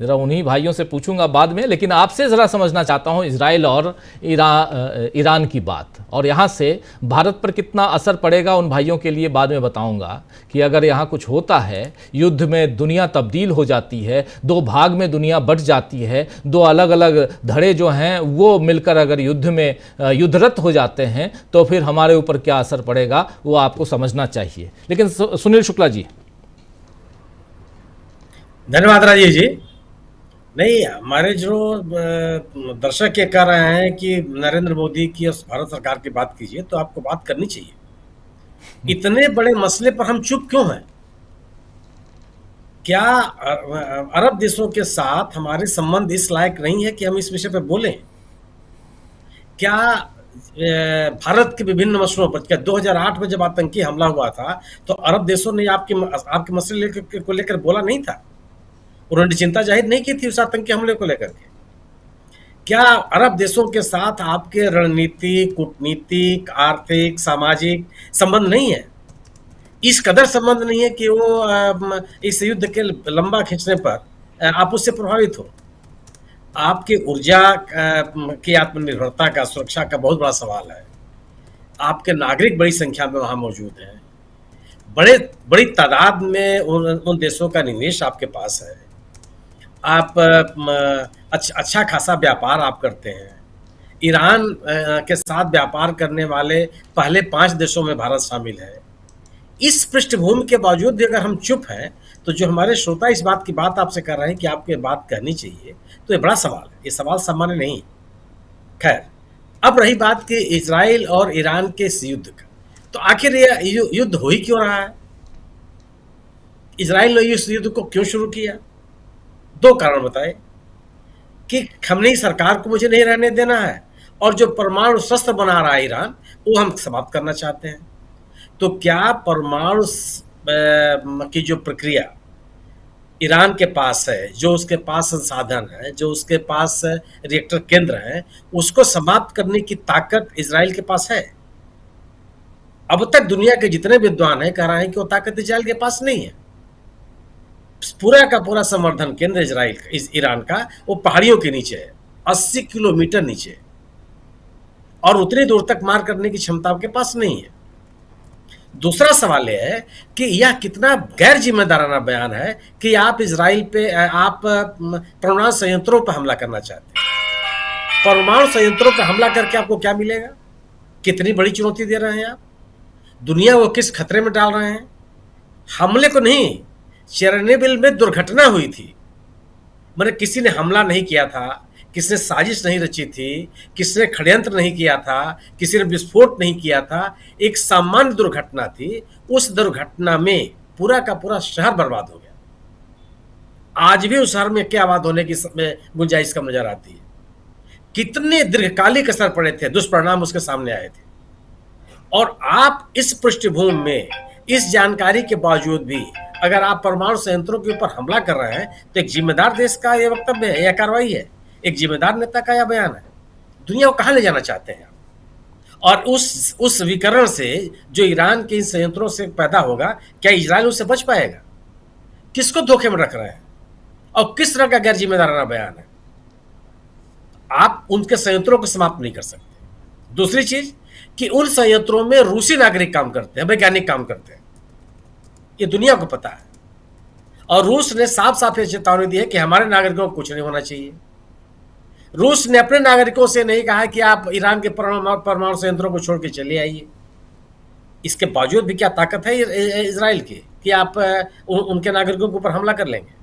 जरा उन्हीं भाइयों से पूछूंगा बाद में, लेकिन आपसे जरा समझना चाहता हूं इजराइल और ईरान की बात, और यहां से भारत पर कितना असर पड़ेगा उन भाइयों के लिए बाद में बताऊंगा। कि अगर यहां कुछ होता है, युद्ध में दुनिया तब्दील हो जाती है, दो भाग में दुनिया बट जाती है, दो अलग अलग धड़े जो हैं वो मिलकर अगर युद्ध में युद्धरत हो जाते हैं, तो फिर हमारे ऊपर क्या असर पड़ेगा वो आपको समझना चाहिए। लेकिन सुनील शुक्ला जी। धन्यवाद राजीव जी। नहीं, हमारे जो दर्शक ये कह रहे हैं कि नरेंद्र मोदी की और भारत सरकार की बात कीजिए, तो आपको बात करनी चाहिए। इतने बड़े मसले पर हम चुप क्यों हैं? क्या अरब देशों के साथ हमारे संबंध इस लायक नहीं है कि हम इस विषय पर बोलें? क्या भारत के विभिन्न मसलों पर, क्या 2008 में जब आतंकी हमला हुआ था तो अरब देशों ने आपके मसले को लेकर बोला नहीं था? उन्होंने चिंता जाहिर नहीं की थी उस आतंकी हमले को लेकर के? क्या अरब देशों के साथ आपके रणनीतिक, कूटनीतिक, आर्थिक, सामाजिक संबंध नहीं है? इस कदर संबंध नहीं है कि वो इस युद्ध के लंबा खींचने पर आप उससे प्रभावित हो? आपके ऊर्जा की आत्मनिर्भरता का, सुरक्षा का बहुत बड़ा सवाल है। आपके नागरिक बड़ी संख्या में वहां मौजूद हैं, बड़ी तादाद में उन देशों का निवेश आपके पास है। आप अच्छा खासा व्यापार आप करते हैं। ईरान के साथ व्यापार करने वाले पहले 5 देशों में भारत शामिल है। इस पृष्ठभूमि के बावजूद भी अगर हम चुप हैं, तो जो हमारे श्रोता इस बात की बात आपसे कर रहे हैं कि आपको ये बात कहनी चाहिए, तो ये बड़ा सवाल है। ये सवाल सामान्य नहीं। खैर, अब रही बात कि इजराइल और ईरान के इस युद्ध का, तो आखिर ये युद्ध हो ही क्यों रहा है? इजराइल ने इस युद्ध को क्यों शुरू किया? 2 कारण बताए कि खamenei सरकार को मुझे नहीं रहने देना है, और जो परमाणु शस्त्र बना रहा है ईरान, वो हम समाप्त करना चाहते हैं। तो क्या परमाणु की जो प्रक्रिया ईरान के पास है, जो उसके पास संसाधन है, जो उसके पास रिएक्टर केंद्र है, उसको समाप्त करने की ताकत इजराइल के पास है। अब तक दुनिया के जितने विद्वान हैं कह रहे हैं कि वो ताकत इजराइल के पास नहीं है। पूरा का पूरा संवर्धन केंद्र इजराइल ईरान का वो पहाड़ियों के नीचे है, 80 किलोमीटर नीचे, और उतनी दूर तक मार करने की क्षमता के पास नहीं है। दूसरा सवाल यह है कि यह कितना गैर जिम्मेदाराना बयान है कि आप इजराइल पे, आप परमाणु संयंत्रों पर हमला करना चाहते हैं। परमाणु संयंत्रों पर हमला करके आपको क्या मिलेगा? कितनी बड़ी चुनौती दे रहे हैं आप, दुनिया को किस खतरे में डाल रहे हैं। हमले को नहीं, चेरनोबिल में दुर्घटना हुई थी, मैंने किसी ने हमला नहीं किया था, किसी ने साजिश नहीं रची थी, किसी ने षड्यंत्र नहीं किया था, किसी ने विस्फोट नहीं किया था, एक सामान्य दुर्घटना थी। उस दुर्घटना में पूरा का पूरा शहर बर्बाद हो गया। आज भी उस शहर में क्या आबाद होने की गुंजाइश कम नजर आती है। कितने दीर्घकालिक असर पड़े थे, दुष्परिणाम उसके सामने आए थे। और आप इस पृष्ठभूमि में, इस जानकारी के बावजूद भी अगर आप परमाणु संयंत्रों के ऊपर हमला कर रहे हैं, तो एक जिम्मेदार देश का यह वक्तव्य है, यह कार्रवाई है, एक जिम्मेदार नेता का यह बयान है। दुनिया को कहां ले जाना चाहते हैं? और उस विकर्ण से जो ईरान के इन संयंत्रों से पैदा होगा, क्या इजराइल उससे बच पाएगा? किसको धोखे में रख रहे हैं और किस तरह का गैर जिम्मेदाराना बयान है? आप उनके संयंत्रों को समाप्त नहीं कर सकते। दूसरी चीज कि उन संयंत्रों में रूसी नागरिक काम करते हैं, वैज्ञानिक काम करते हैं, ये दुनिया को पता है। और रूस ने साफ साफ ये चेतावनी दी है कि हमारे नागरिकों को कुछ नहीं होना चाहिए। रूस ने अपने नागरिकों से नहीं कहा कि आप ईरान के परमाणु संयंत्रों को छोड़ के चले आइए। इसके बावजूद भी क्या ताकत है इजराइल की कि आप उनके नागरिकों के ऊपर हमला कर लेंगे?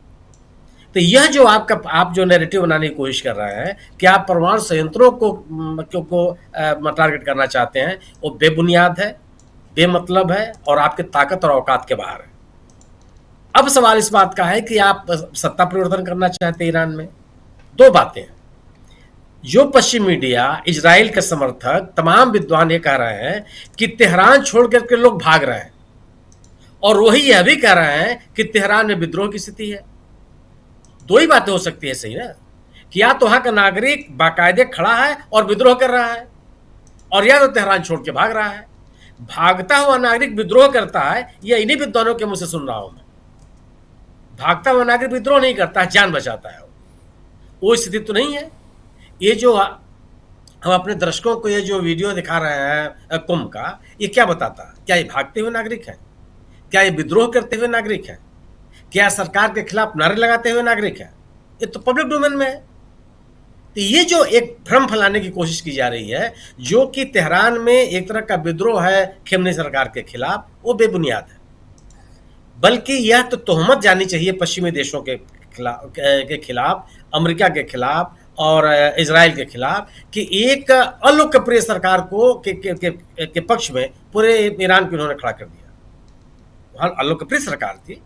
तो यह जो आप जो नैरेटिव बनाने की कोशिश कर रहे हैं कि आप परमाणु संयंत्रों को टारगेट करना चाहते हैं, वो बेबुनियाद है, बेमतलब है और आपके ताकत और औकात के बाहर है। अब सवाल इस बात का है कि आप सत्ता परिवर्तन करना चाहते हैं ईरान में। दो बातें हैं। जो पश्चिमी मीडिया, इजराइल के समर्थक, तमाम विद्वान ये कह रहे हैं कि तेहरान छोड़ करके लोग भाग रहे हैं, और वही यह भी कह रहे हैं कि तेहरान में विद्रोह की स्थिति है। दो ही बातें हो सकती है, सही ना? कि या तो वहां का नागरिक बाकायदे खड़ा है और विद्रोह कर रहा है, और या तो तेहरान छोड़ के भाग रहा है। भागता हुआ नागरिक विद्रोह करता है, यह इन्हीं विद्वानों के मुंह से सुन रहा हूं मैं। भागता हुआ नागरिक विद्रोह नहीं करता है, जान बचाता है। वो स्थिति तो नहीं है। ये जो हम अपने दर्शकों को ये जो वीडियो दिखा रहे हैं कुंभ का, ये क्या बताता है? क्या ये भागते हुए नागरिक हैं? क्या ये विद्रोह करते हुए नागरिक हैं? क्या सरकार के खिलाफ नारे लगाते हुए नागरिक हैं? ये तो पब्लिक डोमेन में है। तो ये जो एक भ्रम फैलाने की कोशिश की जा रही है, जो कि तेहरान में एक तरह का विद्रोह है खेमनी सरकार के खिलाफ, वो बेबुनियाद है। बल्कि यह तो तोहमत जानी चाहिए पश्चिमी देशों के खिलाफ, अमेरिका के खिलाफ और इजराइल के खिलाफ, कि एक अलोकप्रिय सरकार को के पक्ष में पूरे ईरान को उन्होंने खड़ा कर दिया। वहाँ अलोकप्रिय सरकार थी,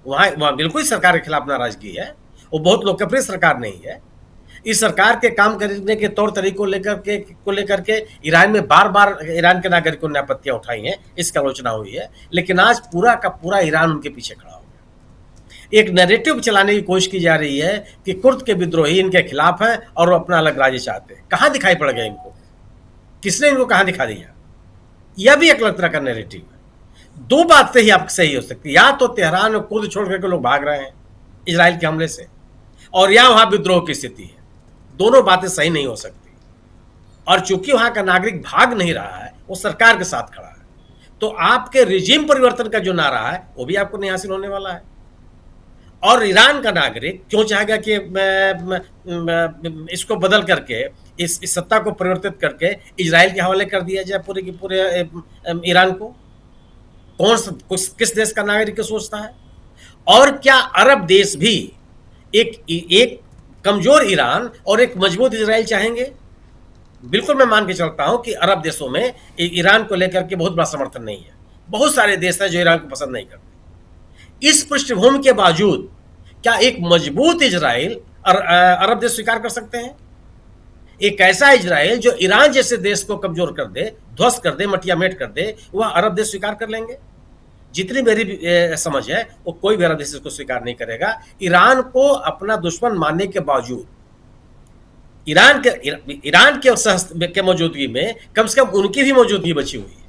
वहाँ बिल्कुल सरकार के खिलाफ नाराजगी है, वो बहुत लोकप्रिय सरकार नहीं है। इस सरकार के काम करने के तौर तरीकों को लेकर के ईरान में बार बार ईरान के नागरिकों ने आपत्तियां उठाई हैं, इसकी आलोचना हुई है, लेकिन आज पूरा का पूरा ईरान उनके पीछे खड़ा हो गया। एक नैरेटिव चलाने की कोशिश की जा रही है कि कुर्द के विद्रोही इनके खिलाफ हैं और वो अपना अलग राज्य चाहते हैं। कहाँ दिखाई पड़ गया इनको? किसने इनको कहाँ दिखा दिया? यह भी एक अलग तरह का नैरेटिव है। दो बातें ही आपकी सही हो सकती है, या तो तेहरान और कुर्द छोड़ करके लोग भाग रहे हैं इजराइल के हमले से, और या वहां विद्रोह की स्थिति है। दोनों बातें सही नहीं हो सकती। और चूंकि वहां का नागरिक भाग नहीं रहा है, वो सरकार के साथ खड़ा है, तो आपके रिजीम परिवर्तन का जो नारा है वो भी आपको नहीं हासिल होने वाला है। और ईरान का नागरिक क्यों चाहेगा कि इसको बदल करके, इस सत्ता को परिवर्तित करके इजराइल के हवाले कर दिया जाए पूरे की पूरे ईरान को? किस देश का नागरिक सोचता है? और क्या अरब देश भी एक कमजोर ईरान और एक मजबूत इजराइल चाहेंगे? बिल्कुल मैं मान के चलता हूं कि अरब देशों में ईरान को लेकर के बहुत बड़ा समर्थन नहीं है। बहुत सारे देश हैं जो ईरान को पसंद नहीं करते। इस पृष्ठभूमि के बावजूद क्या एक मजबूत इजराइल अरब देश स्वीकार कर सकते हैं? एक ऐसा इजराइल जो ईरान जैसे देश को कमजोर कर दे, ध्वस्त कर दे, मटिया मेट कर दे, वह अरब देश स्वीकार कर लेंगे? जितनी मेरी समझ है वो कोई भी अरब देश इसको स्वीकार नहीं करेगा। ईरान को अपना दुश्मन मानने के बावजूद ईरान के मौजूदगी में कम से कम उनकी भी मौजूदगी बची हुई है।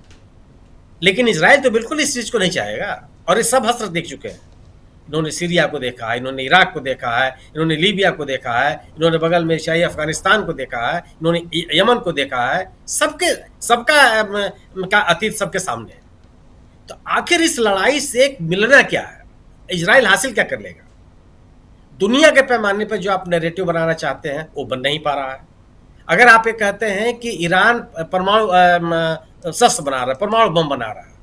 लेकिन इजराइल तो बिल्कुल इस चीज को नहीं चाहेगा, और ये सब हसरत देख चुके हैं। इन्होंने सीरिया को देखा है, इन्होंने इराक को देखा है, इन्होंने लीबिया को देखा है, इन्होंने बगल में शाही अफगानिस्तान को देखा है, इन्होंने यमन को देखा है। सबका अतीत सबके सामने है। तो आखिर इस लड़ाई से मिलना क्या है? इजराइल हासिल क्या कर लेगा? दुनिया के पैमाने पर जो आप नैरेटिव बनाना चाहते हैं वो बन नहीं पा रहा है। अगर आप ये कहते हैं कि ईरान परमाणु शस्त्र बना रहा है, परमाणु बम बना रहा है,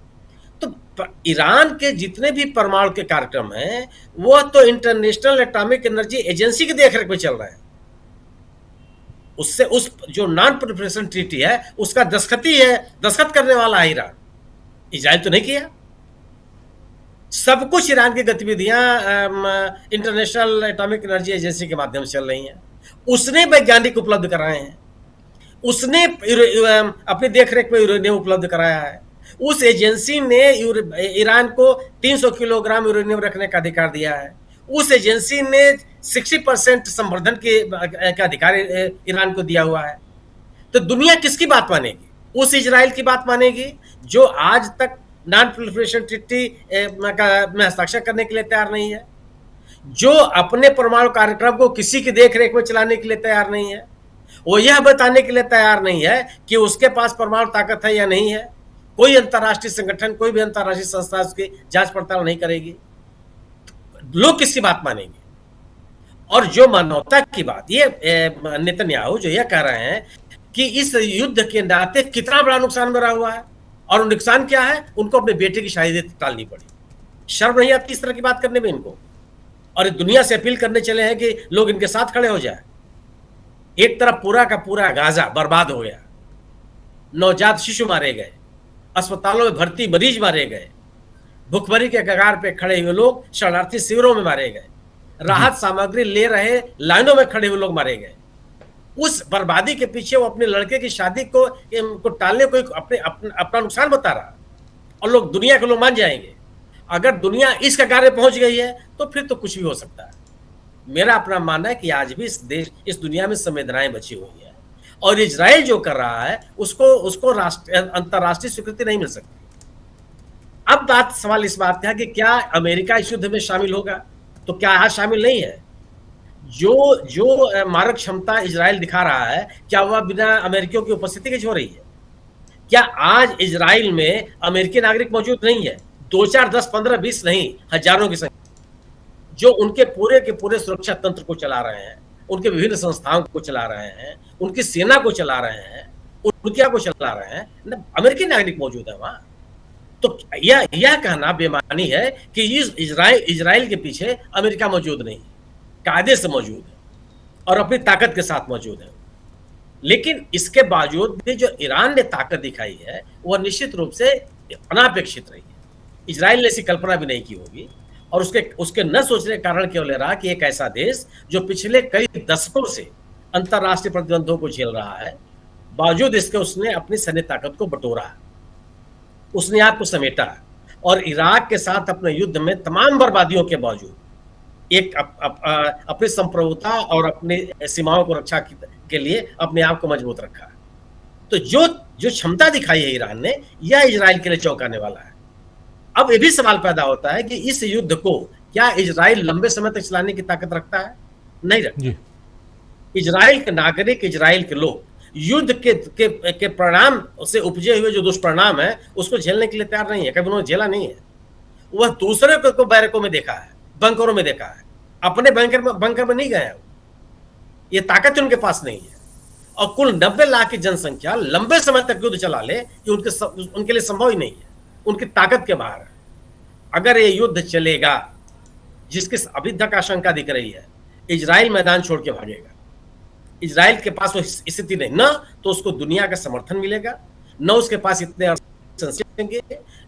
तो ईरान के जितने भी परमाणु के कार्यक्रम हैं वो तो इंटरनेशनल एटॉमिक एनर्जी एजेंसी की देखरेख में चल रहे हैं। उससे उस जो नॉन प्रोलिफरेशन ट्रीटी है उसका दस्तखत करने वाला है ईरान। इजराइल तो नहीं किया। सब कुछ ईरान की गतिविधियां इंटरनेशनल एटॉमिक एनर्जी एजेंसी के माध्यम से चल रही हैं। उसने वैज्ञानिक उपलब्ध कराए हैं, उसने अपनी देखरेख में यूरेनियम उपलब्ध कराया है। उस एजेंसी ने ईरान को 300 किलोग्राम यूरेनियम रखने का अधिकार दिया है। उस एजेंसी ने 60% संवर्धन का अधिकार ईरान को दिया हुआ है। तो दुनिया किसकी बात मानेगी? उस इजराइल की बात मानेगी जो आज तक नॉन प्रोलिफरेशन ट्रीटी में हस्ताक्षर करने के लिए तैयार नहीं है, जो अपने परमाणु कार्यक्रम को किसी की देखरेख में चलाने के लिए तैयार नहीं है, वो यह बताने के लिए तैयार नहीं है कि उसके पास परमाणु ताकत है या नहीं है। कोई अंतर्राष्ट्रीय संगठन, कोई भी अंतर्राष्ट्रीय संस्था उसकी जांच पड़ताल नहीं करेगी। लोग किसकी बात मानेंगे? और जो मानवता की बात, ये नेतन्याहू जो यह कह रहे हैं कि इस युद्ध के नाते कितना बड़ा नुकसान मेरा हुआ है, और नुकसान क्या है? उनको अपने बेटे की शादी टालनी पड़ी। शर्म नहीं आती इस तरह की बात करने में इनको? और दुनिया से अपील करने चले हैं कि लोग इनके साथ खड़े हो जाए। एक तरफ पूरा का पूरा गाजा बर्बाद हो गया, नवजात शिशु मारे गए, अस्पतालों में भर्ती मरीज मारे गए, भुखमरी के कगार पे खड़े हुए लोग शरणार्थी शिविरों में मारे गए, राहत सामग्री ले रहे लाइनों में खड़े हुए लोग मारे गए। उस बर्बादी के पीछे वो अपने लड़के की शादी को टालने को अपना नुकसान बता रहा, और लोग, दुनिया के लोग मान जाएंगे। अगर दुनिया इस कगार में पहुंच गई है तो फिर तो कुछ भी हो सकता है। मेरा अपना मानना है कि आज भी इस दुनिया में संवेदनाएं बची हुई है, और इजराइल जो कर रहा है उसको अंतर्राष्ट्रीय स्वीकृति नहीं मिल सकती। अब सवाल इस बात का है कि क्या अमेरिका इस युद्ध में शामिल होगा? तो क्या आज शामिल नहीं है? जो मारक क्षमता इजराइल दिखा रहा है, क्या वह बिना अमेरिकियों की उपस्थिति के हो रही है? क्या आज इजराइल में अमेरिकी नागरिक मौजूद नहीं है? 2, 4, 10, 15, 20 नहीं, हजारों की संख्या, जो उनके पूरे के पूरे सुरक्षा तंत्र को चला रहे हैं, उनके विभिन्न संस्थाओं को चला रहे हैं, उनकी सेना को चला रहे हैं, उनकिया को चला रहे हैं, अमेरिकी नागरिक मौजूद है वहां। तो यह कहना बेमानी है कि इजराइल के पीछे अमेरिका मौजूद नहीं, कायदे से मौजूद है और अपनी ताकत के साथ मौजूद है। लेकिन इसके बावजूद भी जो ईरान ने ताकत दिखाई है वह निश्चित रूप से अनापेक्षित रही है। इजराइल ने ऐसी कल्पना भी नहीं की होगी, और उसके न सोचने के कारण केवल रहा कि एक ऐसा देश जो पिछले कई दशकों से अंतर्राष्ट्रीय प्रतिबंधों को झेल रहा है, बावजूद इसके उसने अपनी सैन्य ताकत को बटोरा है, उसने आपको समेटा है, और इराक के साथ अपने युद्ध में तमाम बर्बादियों के बावजूद एक अपनी संप्रभुता और अपनी सीमाओं को रक्षा के लिए अपने आप को मजबूत रखा है। तो जो क्षमता दिखाई है ईरान ने, यह इजराइल के लिए चौंकाने वाला है। अब ये भी सवाल पैदा होता है कि इस युद्ध को क्या इजराइल लंबे समय तक चलाने की ताकत रखता है? नहीं रखता। इजराइल के नागरिक, इजराइल के लोग युद्ध के परिणाम से उपजे हुए जो दुष्परिणाम है उसको झेलने के लिए तैयार नहीं है। कभी उन्होंने झेला नहीं है। वह दूसरे को बैरकों में देखा है, बंकरों में देखा है, अपने बंकर में नहीं गए हैं। ये ताकत उनके पास नहीं है। और कुल 90 लाख की जनसंख्या लंबे समय तक युद्ध चला ले, ये उनके लिए संभव ही नहीं है, उनकी ताकत के बाहर है। अगर ये युद्ध चलेगा, जिसकी अभी तक आशंका दिख रही है, इजराइल मैदान छोड़ के भागेगा। इजराइल के पास वो स्थिति नहीं, न तो उसको दुनिया का समर्थन मिलेगा, न उसके पास इतने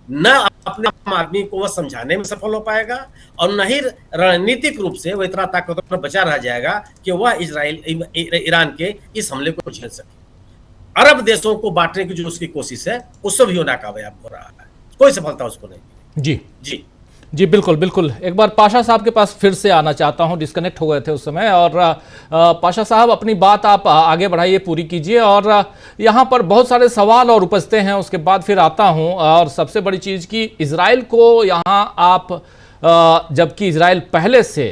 न अपने आदमी को वह समझाने में सफल हो पाएगा, और न ही रणनीतिक रूप से वह इतना ताकतवर बचा रह जाएगा कि वह ईरान के इस हमले को झेल सके। अरब देशों को बांटने की जो उसकी कोशिश है, उससे भी वो नाकामयाब हो रहा है। कोई सफलता उसको नहीं। जी जी। जी, बिल्कुल बिल्कुल। एक बार पाशा साहब के पास फिर से आना चाहता हूं, डिस्कनेक्ट हो गए थे उस समय। और पाशा साहब, अपनी बात आप आगे बढ़ाइए, पूरी कीजिए। और यहां पर बहुत सारे सवाल और उपजते हैं, उसके बाद फिर आता हूं। और सबसे बड़ी चीज़ कि इजराइल को यहां आप, जबकि इजराइल पहले से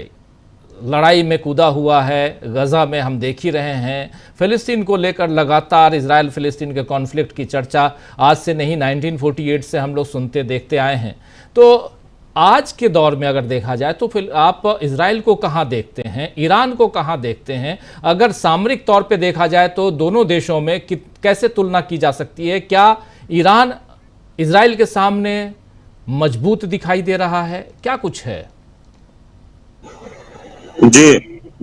लड़ाई में कूदा हुआ है, गजा में हम देख ही रहे हैं, फिलिस्तीन को लेकर लगातार इजराइल फिलिस्तीन के कॉन्फ्लिक्ट की चर्चा आज से नहीं, 1948 से हम लोग सुनते देखते आए हैं। तो आज के दौर में अगर देखा जाए तो फिर आप इजराइल को कहाँ देखते हैं, ईरान को कहाँ देखते हैं? अगर सामरिक तौर पे देखा जाए तो दोनों देशों में कैसे तुलना की जा सकती है? क्या ईरान इजराइल के सामने मजबूत दिखाई दे रहा है? क्या कुछ है? जी,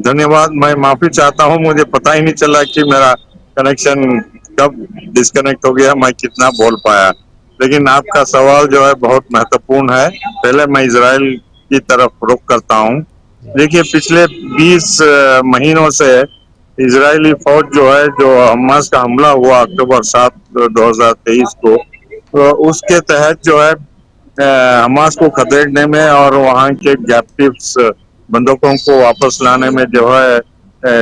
धन्यवाद। मैं माफी चाहता हूं, मुझे पता ही नहीं चला कि मेरा कनेक्शन कब डिस्कनेक्ट हो गया, मैं कितना बोल पाया। लेकिन आपका सवाल जो है बहुत महत्वपूर्ण है। पहले मैं इजराइल की तरफ रुख करता हूं। देखिए, पिछले 20 महीनों से इजरायली फौज जो है, जो हमास का हमला हुआ अक्टूबर 7, 2023 को, तो उसके तहत जो है हमास को खदेड़ने में और वहां के कैप्टिव्स बंदूकों को वापस लाने में जो है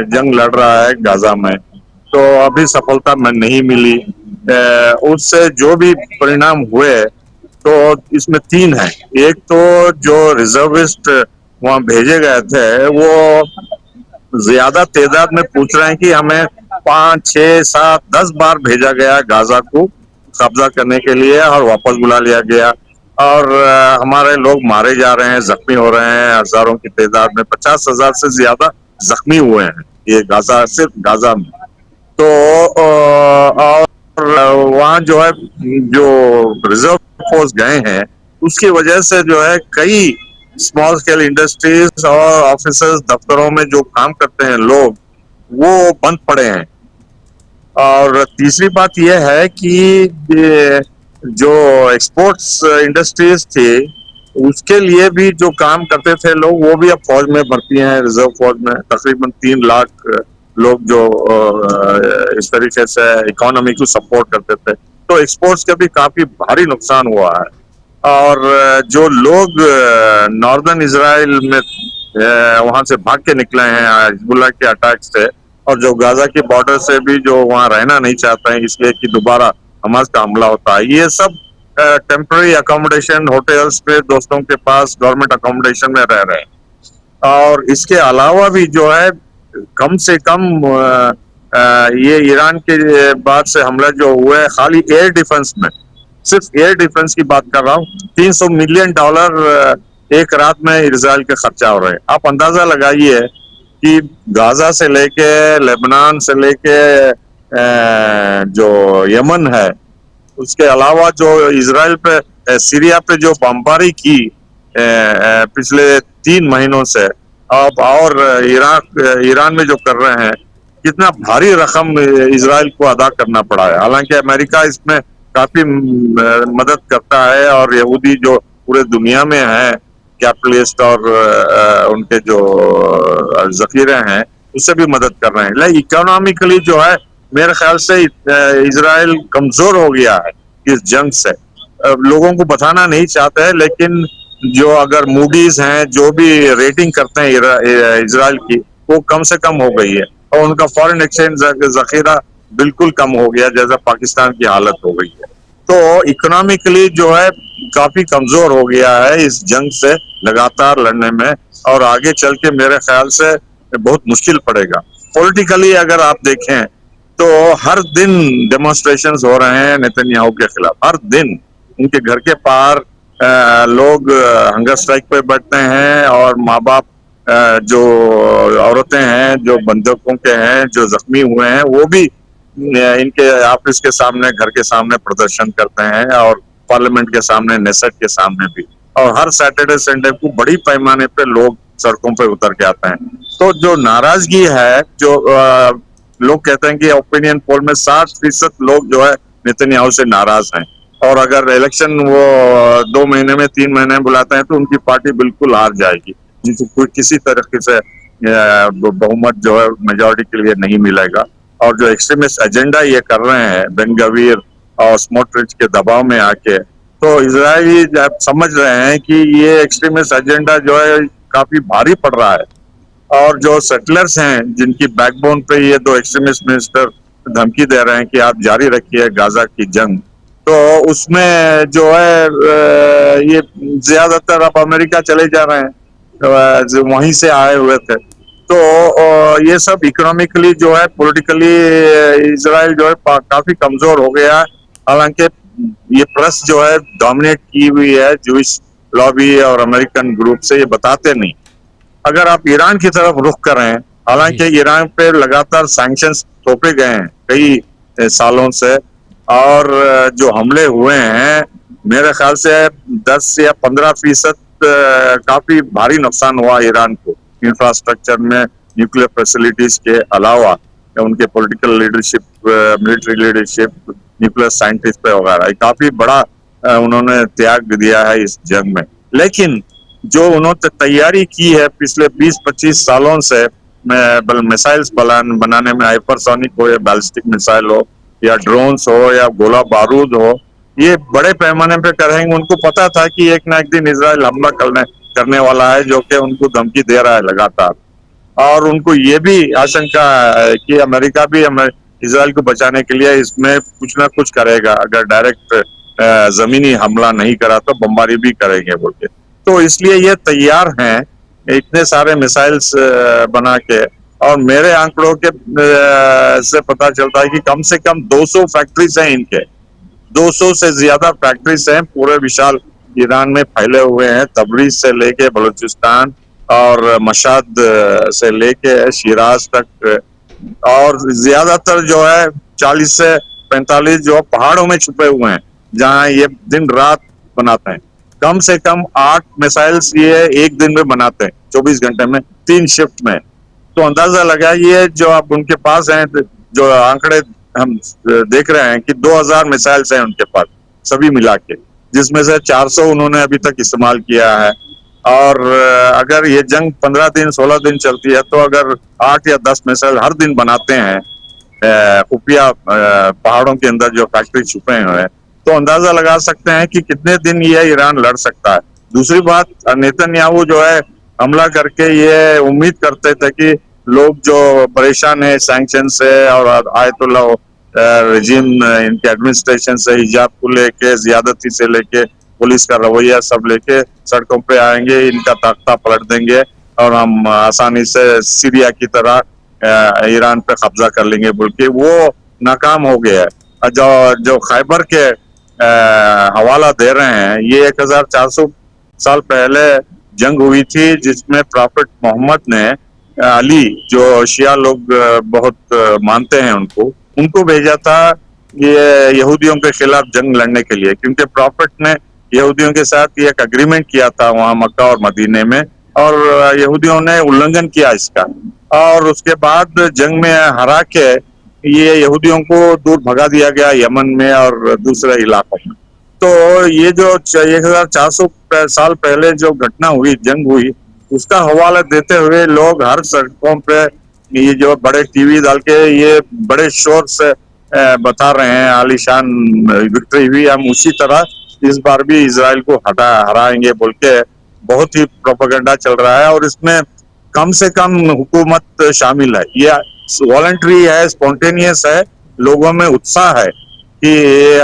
जंग लड़ रहा है गाजा में। तो अभी सफलता में नहीं मिली। उससे जो भी परिणाम हुए, तो इसमें 3 है। एक तो जो रिजर्विस्ट वहां भेजे गए थे, वो ज्यादा तादाद में पूछ रहे हैं कि हमें 5, 6, 7, 10 बार भेजा गया गाजा को कब्जा करने के लिए और वापस बुला लिया गया। और हमारे लोग मारे जा रहे हैं, जख्मी हो रहे हैं हजारों की तादाद में। 50,000 से ज्यादा जख्मी हुए हैं ये गाजा, सिर्फ गाजा में। तो और वहाँ जो है, जो रिजर्व फोर्स गए हैं, उसकी वजह से जो है कई स्मॉल स्केल इंडस्ट्रीज और ऑफिसर्स, दफ्तरों में जो काम करते हैं लोग, वो बंद पड़े हैं। और तीसरी बात यह है कि जो एक्सपोर्ट्स इंडस्ट्रीज थी, उसके लिए भी जो काम करते थे लोग, वो भी अब फौज में भर्ती हैं, रिजर्व फौज में। तकरीबन 3 लाख लोग जो इस तरीके से इकोनॉमी को सपोर्ट करते थे। तो एक्सपोर्ट्स का भी काफी भारी नुकसान हुआ है। और जो लोग नॉर्दर्न इजराइल में वहां से भाग के निकले हैं हिजबुल्लाह के अटैक से, और जो गाजा के बॉर्डर से भी जो वहां रहना नहीं चाहते हैं इसलिए कि दोबारा हमास का हमला होता है, ये सब टेम्पररी अकोमोडेशन, होटल्स पे, दोस्तों के पास गवर्नमेंट अकोमोडेशन में रह रहे हैं। और इसके अलावा भी जो है, कम से कम ये ईरान के बाद से हमला जो हुआ है, खाली एयर डिफेंस में, सिर्फ एयर डिफेंस की बात कर रहा हूँ, $300 मिलियन एक रात में इजराइल के खर्चा हो रहे हैं। आप अंदाजा लगाइए कि गाजा से लेके, लेबनान से लेके जो यमन है, उसके अलावा जो इजराइल पे, सीरिया पे जो बमबारी की पिछले 3 महीनों से, अब और ईरान में जो कर रहे हैं, कितना भारी रकम इजराइल को अदा करना पड़ा है। हालांकि अमेरिका इसमें काफी मदद करता है, और यहूदी जो पूरे दुनिया में है, कैपिटलिस्ट और उनके जो जखीरे हैं, उससे भी मदद कर रहे हैं। लेकिन इकोनॉमिकली जो है, मेरे ख्याल से इजराइल कमजोर हो गया है इस जंग से। लोगों को बताना नहीं चाहते हैं, लेकिन जो अगर मूडीज हैं, जो भी रेटिंग करते हैं इजराइल की, वो कम से कम हो गई है। और उनका फॉरेन एक्सचेंज जखीरा बिल्कुल कम हो गया, जैसा पाकिस्तान की हालत हो गई है। तो इकोनॉमिकली जो है काफी कमजोर हो गया है इस जंग से लगातार लड़ने में, और आगे चल के मेरे ख्याल से बहुत मुश्किल पड़ेगा। पॉलिटिकली अगर आप देखें तो हर दिन डेमोन्स्ट्रेशंस हो रहे हैं नेतन्याहू के खिलाफ। हर दिन उनके घर के पार लोग हंगर स्ट्राइक पे बैठते हैं, और माँ बाप, जो औरतें हैं, जो बंदूकों के हैं, जो जख्मी हुए हैं, वो भी इनके ऑफिस के सामने, घर के सामने प्रदर्शन करते हैं, और पार्लियामेंट के सामने, नेसेट के सामने भी। और हर सैटरडे संडे को बड़ी पैमाने पे लोग सड़कों पे उतर के आते हैं। तो जो नाराजगी है, जो लोग कहते हैं कि ओपिनियन पोल में 60% लोग जो है नेतन्याहू से नाराज हैं। और अगर इलेक्शन वो 2 महीने में, 3 महीने में बुलाते हैं, तो उनकी पार्टी बिल्कुल हार जाएगी, जिनको कोई किसी तरीके से बहुमत जो है मेजोरिटी के लिए नहीं मिलेगा। और जो एक्सट्रीमिस्ट एजेंडा ये कर रहे हैं, बेन गवीर और स्मोट्रिच के दबाव में आके, तो इजरायली जब समझ रहे हैं कि ये एक्सट्रीमिस्ट एजेंडा जो है काफी भारी पड़ रहा है, और जो सेटलर्स हैं जिनकी बैकबोन पे ये दो एक्सट्रीमिस्ट मिनिस्टर धमकी दे रहे हैं कि आप जारी रखिए गाजा की जंग, तो उसमें जो है ये ज्यादातर अब अमेरिका चले जा रहे हैं, जो वहीं से आए हुए थे। तो ये सब इकोनॉमिकली जो है, पॉलिटिकली इजराइल जो है काफी कमजोर हो गया। हालांकि ये प्रेस जो है डोमिनेट की हुई है जूइश लॉबी और अमेरिकन ग्रुप से, ये बताते नहीं। अगर आप ईरान की तरफ रुख करें, हालांकि ईरान पे लगातार सैंक्शंस थोपे गए हैं कई सालों से, और जो हमले हुए हैं मेरे ख्याल से 10 या 15% काफी भारी नुकसान हुआ ईरान को, इंफ्रास्ट्रक्चर में, न्यूक्लियर फैसिलिटीज के अलावा उनके political leadership, military leadership, nuclear scientist पे वगैरह काफी बड़ा उन्होंने त्याग दिया है इस जंग में। लेकिन जो उन्होंने तैयारी की है पिछले 20-25 सालों से, मिसाइल्स बनाने में, हाइपरसोनिक हो या बैलिस्टिक मिसाइल हो या ड्रोन्स हो या गोला बारूद हो, ये बड़े पैमाने पे करेंगे। उनको पता था कि एक ना एक दिन इजराइल हमला करने वाला है, जो कि उनको धमकी दे रहा है लगातार, और उनको ये भी आशंका है कि अमेरिका भी इजराइल को बचाने के लिए इसमें कुछ ना कुछ करेगा, अगर डायरेक्ट जमीनी हमला नहीं करा तो बमबारी भी करेंगे बोल के। तो इसलिए ये तैयार हैं इतने सारे मिसाइल्स बना के, और मेरे आंकड़ों के से पता चलता है कि कम से कम 200 फैक्ट्रीज हैं इनके, 200 से ज्यादा फैक्ट्रीज हैं पूरे विशाल ईरान में फैले हुए हैं, तबरीज से लेके बलूचिस्तान और मशाद से लेके शिराज तक, और ज्यादातर जो है 40 से 45 जो पहाड़ों में छुपे हुए हैं, जहां ये दिन रात बनाते हैं। कम से कम 8 मिसाइल्स ये एक दिन में बनाते हैं, 24 घंटे में, 3 शिफ्ट में। तो अंदाजा लगाइए जो आप उनके पास हैं, जो आंकड़े हम देख रहे हैं कि 2000 मिसाइल्स हैं उनके पास सभी मिला के, जिसमें से 400 उन्होंने अभी तक इस्तेमाल किया है। और अगर ये जंग 15 दिन 16 दिन चलती है, तो अगर 8 या 10 मिसाइल हर दिन बनाते हैं खुफिया पहाड़ों के अंदर जो फैक्ट्री छुपे हुए हैं, तो अंदाजा लगा सकते हैं कि कितने दिन ये ईरान लड़ सकता है। दूसरी बात, नेतन्याहू जो है हमला करके ये उम्मीद करते थे कि लोग जो परेशान है सैंक्शन से और आयतुल्ला रजीम, इनके एडमिनिस्ट्रेशन से, हिजाब को लेके, ज्यादती से लेके, पुलिस का रवैया सब लेके सड़कों पे आएंगे, इनका तख्ता पलट देंगे और हम आसानी से सीरिया की तरह ईरान पे कब्जा कर लेंगे बोल के। वो नाकाम हो गया है। जो खैबर के हवाला दे रहे हैं, ये 1400 साल पहले जंग हुई थी, जिसमें प्रॉफेट मोहम्मद ने अली, जो शिया लोग बहुत मानते हैं उनको भेजा था ये यहूदियों के खिलाफ जंग लड़ने के लिए, क्योंकि प्रॉफेट ने यहूदियों के साथ ये एक एग्रीमेंट किया था वहां मक्का और मदीने में, और यहूदियों ने उल्लंघन किया इसका, और उसके बाद जंग में हरा के ये यहूदियों को दूर भगा दिया गया यमन में और दूसरे इलाकों में। तो ये जो 1400 साल पहले जो घटना हुई, जंग हुई, उसका हवाला देते हुए लोग हर सड़कों पे ये जो बड़े टीवी डाल के ये बड़े शोर से बता रहे हैं आलीशान विक्ट्री हुई, हम उसी तरह इस बार भी इजराइल को हराएंगे बोल के बहुत ही प्रोपेगेंडा चल रहा है। और इसमें कम से कम हुकूमत शामिल है, ये वॉलंटरी है, स्पॉन्टेनियस है, लोगों में उत्साह है कि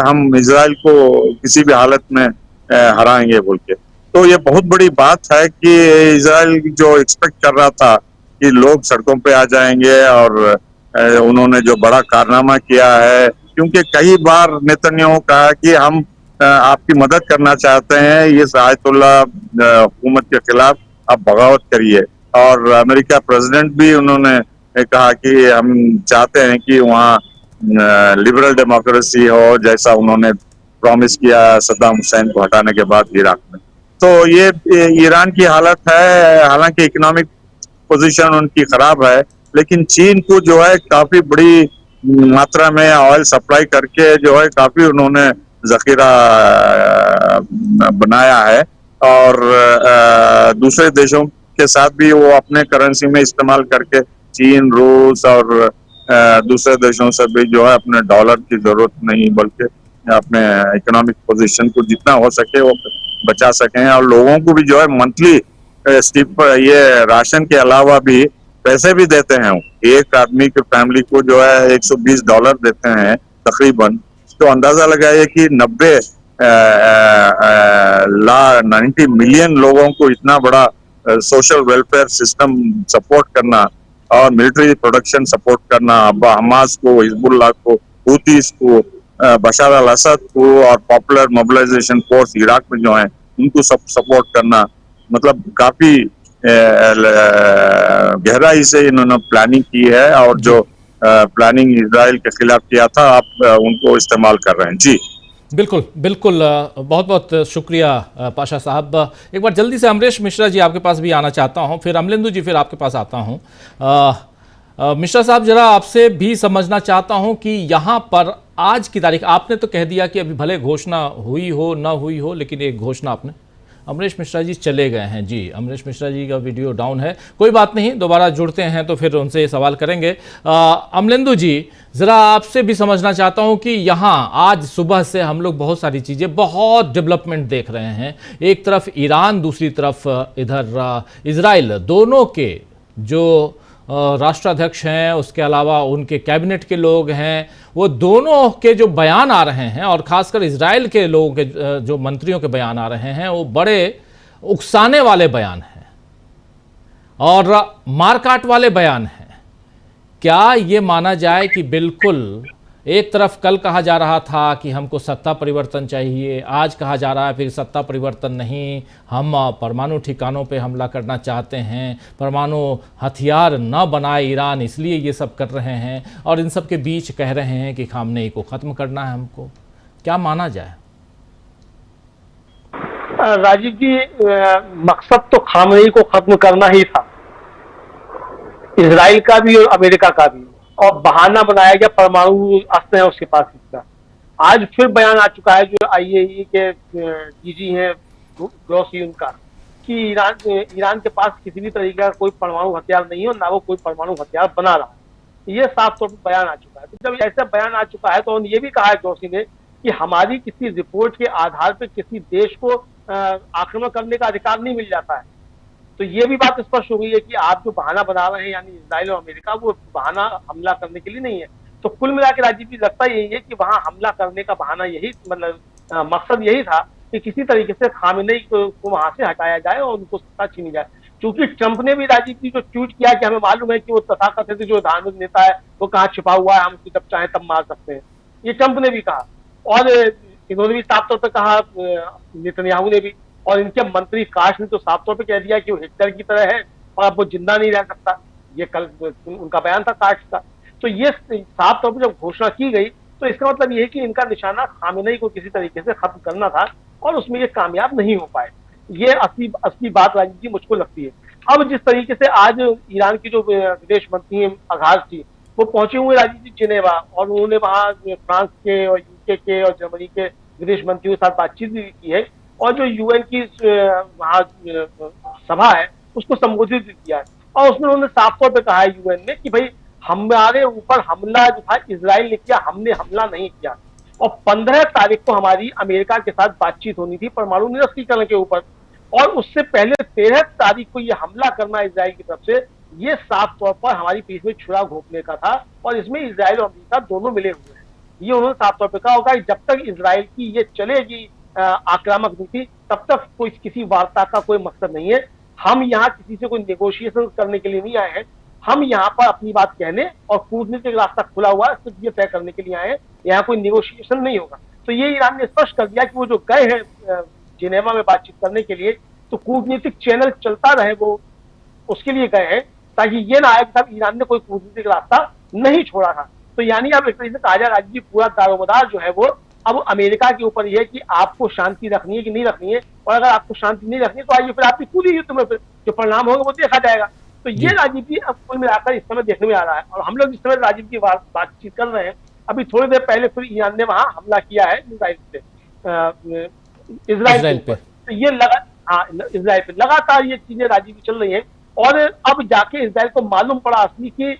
हम इजराइल को किसी भी हालत में हराएंगे बोल के। तो ये बहुत बड़ी बात है कि इजराइल जो एक्सपेक्ट कर रहा था कि लोग सड़कों पे आ जाएंगे, और उन्होंने जो बड़ा कारनामा किया है, क्योंकि कई बार नेतन्याहू कहा कि हम आपकी मदद करना चाहते हैं, ये आयतुल्ला हुकूमत के खिलाफ आप बगावत करिए, और अमेरिका प्रेसिडेंट भी उन्होंने कहा कि हम चाहते हैं कि वहाँ लिबरल डेमोक्रेसी हो, जैसा उन्होंने प्रॉमिस किया सद्दाम हुसैन को हटाने के बाद इराक में। तो ये ईरान की हालत है, हालांकि इकोनॉमिक पोजीशन उनकी खराब है, लेकिन चीन को जो है काफी बड़ी मात्रा में ऑयल सप्लाई करके जो है काफी उन्होंने जखीरा बनाया है, और दूसरे देशों के साथ भी वो अपने करेंसी में इस्तेमाल करके, चीन, रूस और दूसरे देशों से भी जो है अपने डॉलर की जरूरत नहीं बल्कि अपने इकोनॉमिक पोजीशन को जितना हो सके वो बचा सकें, और लोगों को भी जो है मंथली ये राशन के अलावा भी पैसे भी देते हैं। एक आदमी के फैमिली को जो है $120 देते हैं तकरीबन। तो अंदाजा लगाइए कि 90 मिलियन लोगों को इतना बड़ा सोशल वेलफेयर सिस्टम सपोर्ट करना और मिलिट्री प्रोडक्शन सपोर्ट करना, हमास को, हिजबुल्लाह को, हूतीस को, बशार अल असद को और पॉपुलर मोबिलाइजेशन फोर्स इराक में जो है उनको सब सपोर्ट करना, मतलब काफी गहराई से इन्होंने प्लानिंग की है, और जो प्लानिंग इजराइल के खिलाफ किया था आप उनको इस्तेमाल कर रहे हैं। जी बिल्कुल बिल्कुल, बहुत बहुत शुक्रिया पाशा साहब। एक बार जल्दी से अमरीश मिश्रा जी आपके पास भी आना चाहता हूं, फिर अमलेंदु जी, फिर आपके पास आता हूं। मिश्रा साहब, जरा आपसे भी समझना चाहता हूं कि यहाँ पर आज की तारीख, आपने तो कह दिया कि अभी भले घोषणा हुई हो ना हुई हो, लेकिन एक घोषणा आपने, अमरीश मिश्रा जी चले गए हैं जी, अमरीश मिश्रा जी का वीडियो डाउन है, कोई बात नहीं, दोबारा जुड़ते हैं तो फिर उनसे सवाल करेंगे। अमलेंदु जी, ज़रा आपसे भी समझना चाहता हूं कि यहाँ आज सुबह से हम लोग बहुत सारी चीज़ें, बहुत डेवलपमेंट देख रहे हैं। एक तरफ ईरान, दूसरी तरफ इधर इजराइल, दोनों के जो राष्ट्राध्यक्ष हैं, उसके अलावा उनके कैबिनेट के लोग हैं, वो दोनों के जो बयान आ रहे हैं, और ख़ासकर इजराइल के लोगों के जो मंत्रियों के बयान आ रहे हैं, वो बड़े उकसाने वाले बयान हैं और मारकाट वाले बयान हैं। क्या ये माना जाए कि बिल्कुल एक तरफ कल कहा जा रहा था कि हमको सत्ता परिवर्तन चाहिए, आज कहा जा रहा है फिर सत्ता परिवर्तन नहीं, हम परमाणु ठिकानों पे हमला करना चाहते हैं, परमाणु हथियार न बनाए ईरान, इसलिए ये सब कर रहे हैं, और इन सब के बीच कह रहे हैं कि खामनेई को ख़त्म करना है हमको। क्या माना जाए? राजीव जी, मकसद तो खामनेई को खत्म करना ही था, इजराइल का भी और अमेरिका का भी, और बहाना बनाया गया परमाणु अस्त्र है उसके पास इसका। आज फिर बयान आ चुका है जो IAEA के डीजी हैं ग्रोसी, उनका, कि ईरान के पास किसी भी तरीके का कोई परमाणु हथियार नहीं है, ना वो कोई परमाणु हथियार बना रहा है। ये साफ तौर पर बयान आ चुका है। तो जब ऐसा बयान आ चुका है तो उन्होंने ये भी कहा है ग्रोसी ने कि हमारी किसी रिपोर्ट के आधार पर किसी देश को आक्रमण करने का अधिकार नहीं मिल जाता है। तो ये भी बात स्पष्ट हो गई है कि आप जो बहाना बना रहे हैं, यानी इजराइल और अमेरिका, वो बहाना हमला करने के लिए नहीं है। तो कुल मिला के राजीव जी लगता यही है कि वहां हमला करने का बहाना यही, मतलब मकसद यही था कि किसी तरीके से खामेनेई को वहां से हटाया जाए और उनको सत्ता छीनी जाए। क्योंकि ट्रंप ने भी राजीव जी जो ट्वीट किया कि हमें मालूम है कि वो तथाकथित जो धार्मिक नेता है वो कहाँ छिपा हुआ है, हम उसको जब चाहें तब मार सकते हैं, ये ट्रंप ने भी कहा, और इन्होंने भी साफ तौर पर कहा, नेतन्याहू ने भी, और इनके मंत्री काश ने तो साफ तौर पे कह दिया कि वो हिटलर की तरह है और अब वो जिंदा नहीं रह सकता। ये कल उनका बयान था काश का। तो ये साफ तौर पे जब घोषणा की गई तो इसका मतलब ये है कि इनका निशाना खामेनेई को किसी तरीके से खत्म करना था, और उसमें ये कामयाब नहीं हो पाए। ये असली बात राजीव जी मुझको लगती है। अब जिस तरीके से आज ईरान की जो विदेश मंत्री अगाजी, वो पहुंचे हुए राजीव जी जिनेवा, और उन्होंने वहाँ फ्रांस के और UK के और जर्मनी के विदेश मंत्रियों के साथ बातचीत भी की है, और जो UN की वहाँ सभा है उसको संबोधित किया है, और उसमें उन्होंने साफ तौर पे कहा है UN में कि भाई हमारे ऊपर हमला जो था इजराइल ने किया, हमने हमला नहीं किया। और 15 तारीख को हमारी अमेरिका के साथ बातचीत होनी थी परमाणु निरस्त्रीकरण के ऊपर, और उससे पहले 13 तारीख को ये हमला करना इजराइल की तरफ से, ये साफ तौर पर हमारी पीठ में छुरा घोंपने का था, और इसमें इजराइल और अमेरिका दोनों मिले हुए हैं। ये उन्होंने साफ तौर पर कहा होगा, जब तक इजराइल की ये चलेगी आक्रामक नीति, तब तक कोई किसी वार्ता का कोई मकसद नहीं है। हम यहाँ किसी से कोई नेगोशिएशन करने के लिए नहीं आए हैं, हम यहाँ पर अपनी बात कहने और कूटनीतिक रास्ता खुला हुआ है, सिर्फ ये तय करने के लिए आए हैं, यहाँ कोई नेगोशिएशन नहीं होगा। तो ये ईरान ने स्पष्ट कर दिया कि वो जो गए हैं जिनेवा में बातचीत करने के लिए, तो कूटनीतिक चैनल चलता रहे, वो उसके लिए गए हैं, ताकि ये ना आए कि ईरान ने कोई कूटनीतिक रास्ता नहीं छोड़ा था। तो यानी अब इस तरीके से कहा जाए राजीव जी, पूरा दारोमदार जो है वो अब अमेरिका के ऊपर ये है कि आपको शांति रखनी है कि नहीं रखनी है, और अगर आपको शांति नहीं रखनी है तो आइए फिर आपकी पूरी युद्ध में जो परिणाम होगा वो देखा जाएगा। तो ये राजीव जी अब कुल मिलाकर इस समय देखने में आ रहा है। और हम लोग जिस समय राजीव की बातचीत कर रहे हैं, अभी थोड़ी देर पहले फिर ईरान ने वहां हमला किया है इजराइल पे। तो ये इजराइल पे लगातार ये चीजें राजीव चल रही है, और अब जाके इजराइल को मालूम पड़ा असली की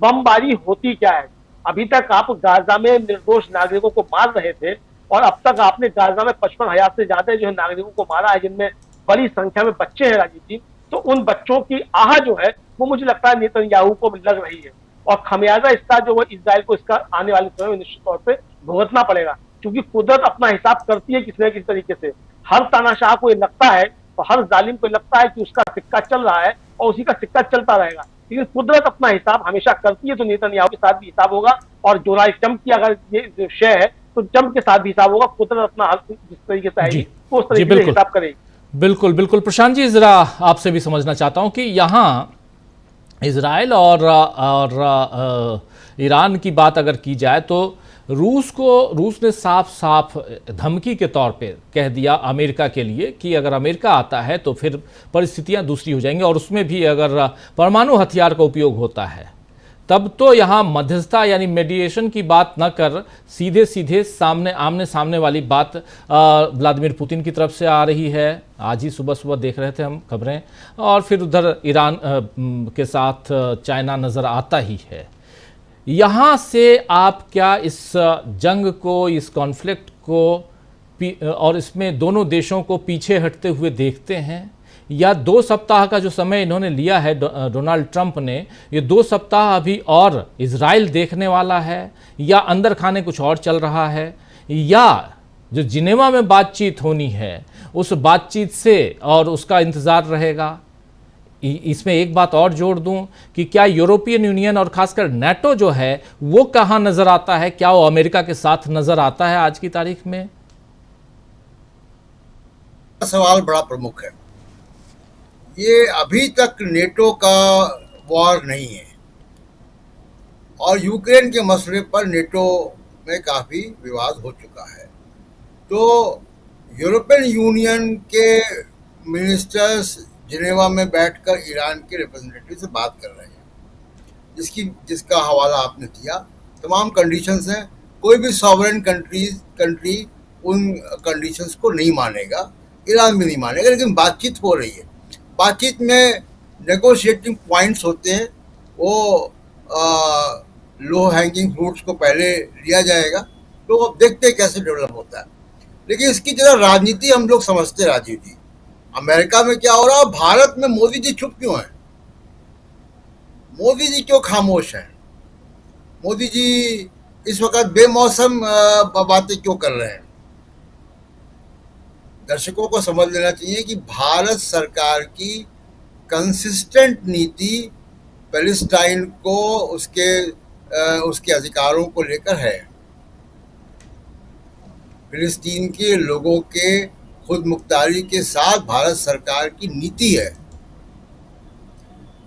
बमबारी होती क्या है। अभी तक आप गाजा में निर्दोष नागरिकों को मार रहे थे, और अब तक आपने गाजा में 55,000 से ज्यादा जो है नागरिकों को मारा है, जिनमें बड़ी संख्या में बच्चे हैं राजीव जी। तो उन बच्चों की आह जो है वो मुझे लगता है नेतन्याहू को लग रही है, और खमियाजा इसका जो है इजराइल को इसका आने वाले समय में निश्चित तौर पे भुगतना पड़ेगा, क्योंकि कुदरत अपना हिसाब करती है किसी न किसी तरीके से। हर तानाशाह को ये लगता है और हर जालिम को लगता है कि उसका सिक्का चल रहा है और उसी का सिक्का चलता रहेगा, लेकिन कुदरत अपना हिसाब हमेशा करती है। तो नेतन्याहू के साथ भी हिसाब होगा, और डोनाल्ड ट्रंप की अगर ये जो शय है तो ट्रंप के साथ भी हिसाब होगा। कुदरत अपना हल जिस तरीके से आएगी वो उस तरीके से हिसाब करेगी। बिल्कुल बिल्कुल। प्रशांत जी, जरा आपसे भी समझना चाहता हूं कि यहाँ इजराइल और ईरान की बात अगर की जाए तो रूस ने साफ साफ धमकी के तौर पे कह दिया अमेरिका के लिए कि अगर अमेरिका आता है तो फिर परिस्थितियां दूसरी हो जाएंगी, और उसमें भी अगर परमाणु हथियार का उपयोग होता है तब तो यहाँ मध्यस्थता यानी मेडिएशन की बात न कर सीधे सीधे आमने सामने वाली बात व्लादिमीर पुतिन की तरफ से आ रही है। आज ही सुबह सुबह देख रहे थे हम खबरें, और फिर उधर ईरान के साथ चाइना नज़र आता ही है। यहाँ से आप क्या इस जंग को, इस कॉन्फ्लिक्ट को और इसमें दोनों देशों को पीछे हटते हुए देखते हैं, या 2 सप्ताह का जो समय इन्होंने लिया है डोनाल्ड ट्रंप ने, ये 2 सप्ताह अभी और इजराइल देखने वाला है, या अंदर खाने कुछ और चल रहा है, या जो जिनेवा में बातचीत होनी है उस बातचीत से और उसका इंतज़ार रहेगा? इसमें एक बात और जोड़ दूं कि क्या यूरोपियन यूनियन और खासकर नेटो जो है वो कहाँ नजर आता है? क्या वो अमेरिका के साथ नजर आता है आज की तारीख में? सवाल बड़ा प्रमुख है। ये अभी तक नेटो का वॉर नहीं है, और यूक्रेन के मसले पर नेटो में काफ़ी विवाद हो चुका है। तो यूरोपियन यूनियन के मिनिस्टर्स जिनेवा में बैठकर ईरान के रिप्रेजेंटेटिव से बात कर रहे हैं, जिसका हवाला आपने दिया। तमाम कंडीशंस हैं, कोई भी सॉवरेन कंट्री उन कंडीशंस को नहीं मानेगा, ईरान भी नहीं मानेगा, लेकिन बातचीत हो रही है। बातचीत में नेगोशिएटिंग पॉइंट्स होते हैं, वो लो हैंगिंग फ्रूट्स को पहले लिया जाएगा, तो अब देखते हैं कैसे डेवलप होता है। लेकिन इसकी जरा राजनीति हम लोग समझते राजीव जी। अमेरिका में क्या हो रहा है, भारत में मोदी जी चुप क्यों हैं? मोदी जी क्यों खामोश हैं? मोदी जी इस वक्त बेमौसम बातें क्यों कर रहे हैं? दर्शकों को समझ लेना चाहिए कि भारत सरकार की कंसिस्टेंट नीति पैलेस्टाइन को उसके अधिकारों को लेकर है। फिलिस्तीन के लोगों के खुद मुख्तारी के साथ भारत सरकार की नीति है।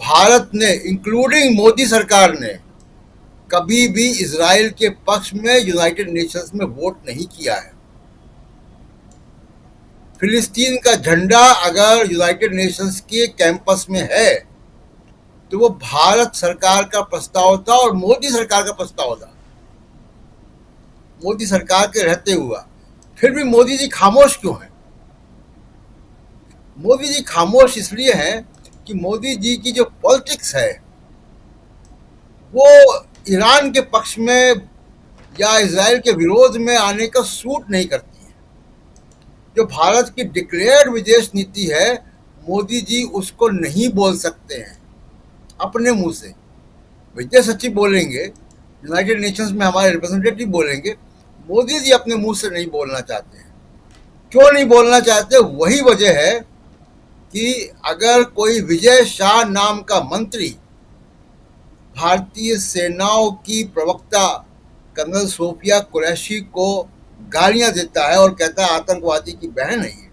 भारत ने, इंक्लूडिंग मोदी सरकार ने, कभी भी इजराइल के पक्ष में यूनाइटेड नेशंस में वोट नहीं किया है। फिलिस्तीन का झंडा अगर यूनाइटेड नेशंस के कैंपस में है तो वो भारत सरकार का प्रस्ताव था और मोदी सरकार का प्रस्ताव था, मोदी सरकार के रहते हुआ। फिर भी मोदी जी खामोश क्यों हैं? मोदी जी खामोश इसलिए हैं कि मोदी जी की जो पॉलिटिक्स है वो ईरान के पक्ष में या इजराइल के विरोध में आने का सूट नहीं करती है। जो भारत की डिक्लेयर्ड विदेश नीति है, मोदी जी उसको नहीं बोल सकते हैं अपने मुंह से। विदेश सचिव बोलेंगे, यूनाइटेड नेशंस में हमारे रिप्रेजेंटेटिव बोलेंगे, मोदी जी अपने मुंह से नहीं बोलना चाहते हैं। क्यों नहीं बोलना चाहते? वही वजह है कि अगर कोई विजय शाह नाम का मंत्री भारतीय सेनाओं की प्रवक्ता कर्नल सोफिया कुरैशी को गालियां देता है और कहता है आतंकवादी की बहन है ये,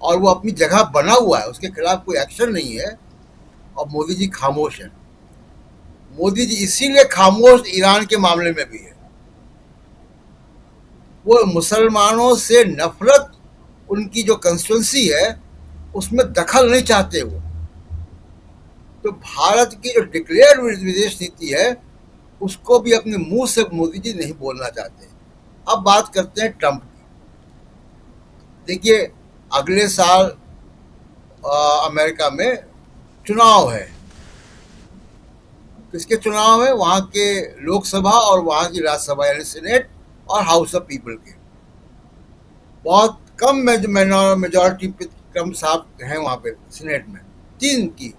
और वो अपनी जगह बना हुआ है, उसके खिलाफ कोई एक्शन नहीं है, और मोदी जी खामोश हैं। मोदी जी इसीलिए खामोश ईरान के मामले में भी है। वो मुसलमानों से नफरत, उनकी जो कंस्टिट्यूंसी है उसमें दखल नहीं चाहते वो। तो भारत की जो डिक्लेयर्ड विदेश नीति है उसको भी अपने मुंह से मोदी जी नहीं बोलना चाहते। अब बात करते हैं ट्रंप की। देखिए, अगले साल अमेरिका में चुनाव है। किसके चुनाव है? वहाँ के लोकसभा और वहाँ की राज्यसभा यानी सीनेट और हाउस ऑफ पीपल के। बहुत कम मेजॉरिटी पे ट्रम्प साहब हैं वहाँ पे सीनेट में, 3 की।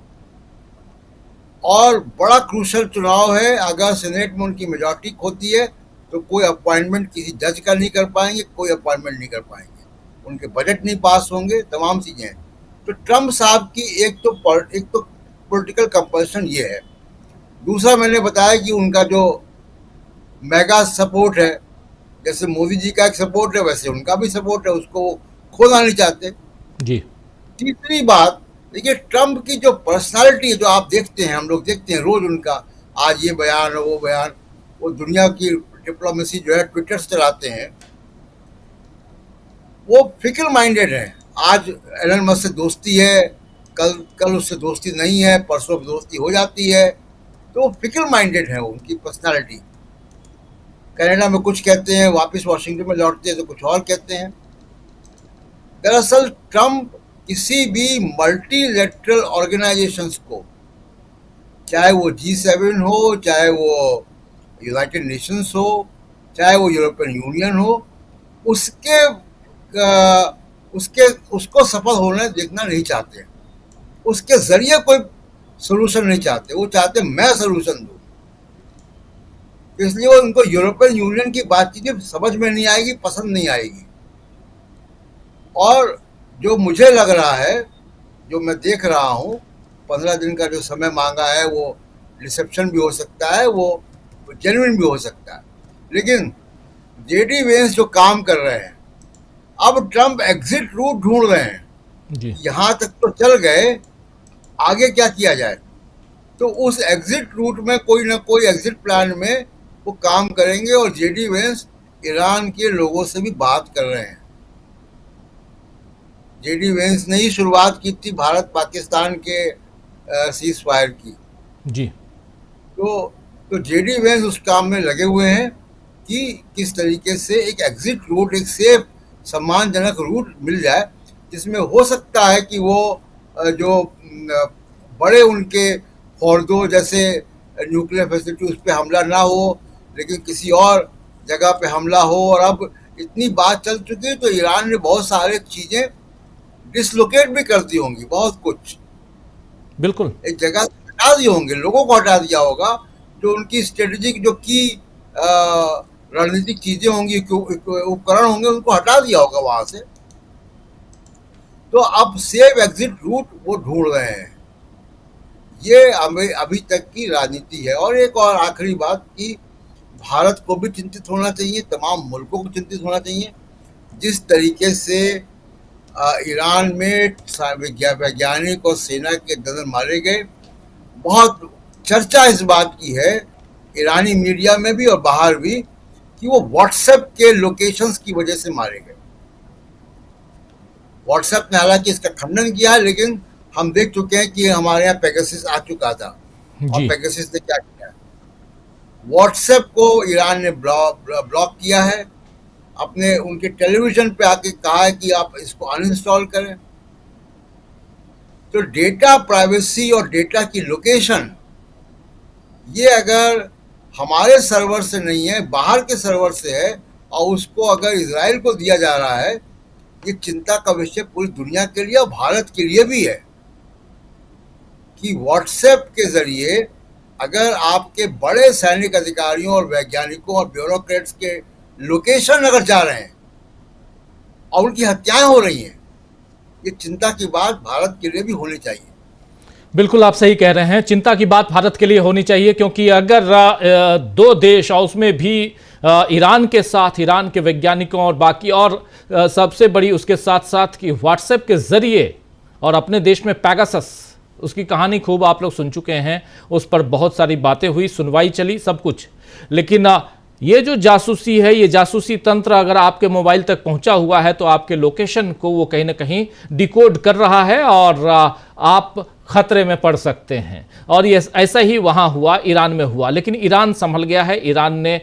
और बड़ा क्रूशल चुनाव है, अगर सीनेट में उनकी मेजॉरिटी होती है तो कोई अपॉइंटमेंट किसी जज का नहीं कर पाएंगे, कोई अपॉइंटमेंट नहीं कर पाएंगे, उनके बजट नहीं पास होंगे, तमाम चीज़ें हैं। तो ट्रम्प साहब की एक तो पॉलिटिकल कंपल्शन ये है। दूसरा, मैंने बताया कि उनका जो मेगा सपोर्ट है, जैसे मोदी जी का एक सपोर्ट है वैसे उनका भी सपोर्ट है, उसको खोना नहीं चाहते जी। तीसरी बात, देखिए ट्रम्प की जो पर्सनालिटी है, जो आप देखते हैं, हम लोग देखते हैं रोज उनका, आज ये बयान वो बयान, वो दुनिया की डिप्लोमेसी जो है ट्विटर से चलाते हैं, वो फिक्र माइंडेड है। आज एलन मस्क से दोस्ती है, कल उससे दोस्ती नहीं है, परसों दोस्ती हो जाती है, तो फिक्र माइंडेड है उनकी पर्सनालिटी। कनाडा में कुछ कहते हैं, वापस वॉशिंगटन में लौटते हैं तो कुछ और कहते हैं। दरअसल ट्रम्प किसी भी मल्टीलेटरल ऑर्गेनाइजेशंस को, चाहे वो G7 हो, चाहे वो यूनाइटेड नेशंस हो, चाहे वो यूरोपियन यूनियन हो, उसको सफल होने देखना नहीं चाहते, उसके जरिए कोई सोल्यूशन नहीं चाहते, वो चाहते मैं सोल्यूशन दूं। इसलिए वो उनको यूरोपियन यूनियन की बातचीत समझ में नहीं आएगी, पसंद नहीं आएगी। और जो मुझे लग रहा है, जो मैं देख रहा हूँ, 15 दिन का जो समय मांगा है, वो रिसेप्शन भी हो सकता है, वो जेन्युइन भी हो सकता है, लेकिन जेडी वेंस जो काम कर रहे हैं, अब ट्रम्प एग्जिट रूट ढूंढ रहे हैं जी। यहाँ तक तो चल गए, आगे क्या किया जाए, तो उस एग्जिट रूट में कोई ना कोई एग्जिट प्लान में वो काम करेंगे। और जेडी वेंस ईरान के लोगों से भी बात कर रहे हैं। जेडी वेंस ने ही शुरुआत की थी भारत पाकिस्तान के सीज फायर की जी। तो जेडी वेंस उस काम में लगे हुए हैं कि किस तरीके से एक एग्जिट रूट, एक सेफ सम्मानजनक रूट मिल जाए, जिसमें हो सकता है कि वो जो बड़े उनके फौर्दों जैसे न्यूक्लियर फैसिलिटी, उस पर हमला ना हो, लेकिन किसी और जगह पे हमला हो। और अब इतनी बात चल चुकी है, तो ईरान ने बहुत सारे चीज़ें डिसलोकेट भी कर दी होंगी, बहुत कुछ बिल्कुल एक जगह हटा दिए होंगे, लोगों को हटा दिया होगा, जो उनकी स्ट्रेटेजिक जो की रणनीतिक चीजें होंगी, उपकरण होंगे, उनको हटा दिया होगा वहां से। तो अब सेफ एग्जिट रूट वो ढूंढ रहे हैं। ये अभी तक की राजनीति है। और एक और आखिरी बात कि भारत को भी चिंतित होना चाहिए, तमाम मुल्कों को चिंतित होना चाहिए। जिस तरीके से ईरान में वैज्ञानिक और सेना के दर्जन मारे गए, बहुत चर्चा इस बात की है ईरानी मीडिया में भी और बाहर भी, कि वो व्हाट्सएप के लोकेशंस की वजह से मारे गए। व्हाट्सएप ने हालांकि इसका खंडन किया है, लेकिन हम देख चुके हैं कि हमारे यहाँ पेगासस आ चुका था, और पेगासस ने क्या किया, व्हाट्सएप को ईरान ने ब्लॉक किया है, अपने उनके टेलीविजन पे आके कहा है कि आप इसको अनइंस्टॉल करें। तो डेटा प्राइवेसी और डेटा की लोकेशन, ये अगर हमारे सर्वर से नहीं है, बाहर के सर्वर से है, और उसको अगर इजराइल को दिया जा रहा है, ये चिंता का विषय पूरी दुनिया के लिए और भारत के लिए भी है कि व्हाट्सएप के जरिए अगर आपके बड़े सैनिक अधिकारियों और वैज्ञानिकों और ब्यूरोक्रेट्स के लोकेशन अगर जा रहे हैं और उनकी हत्याएं हो रही हैं, ये चिंता की बात भारत के लिए भी होनी चाहिए। बिल्कुल आप सही कह रहे हैं, चिंता की बात भारत के लिए होनी चाहिए, क्योंकि अगर दो देश और उसमें भी ईरान के साथ ईरान के वैज्ञानिकों और बाकी और सबसे बड़ी उसके साथ साथ कि व्हाट्सएप के जरिए, और अपने देश में पेगासस, उसकी कहानी खूब आप लोग सुन चुके हैं, उस पर बहुत सारी बातें हुई, सुनवाई चली, सब कुछ। लेकिन ये जो जासूसी है, ये जासूसी तंत्र अगर आपके मोबाइल तक पहुंचा हुआ है तो आपके लोकेशन को वो कहीं ना कहीं डिकोड कर रहा है और आप खतरे में पड़ सकते हैं। और ये ऐसा ही वहाँ हुआ, ईरान में हुआ। लेकिन ईरान संभल गया है। ईरान ने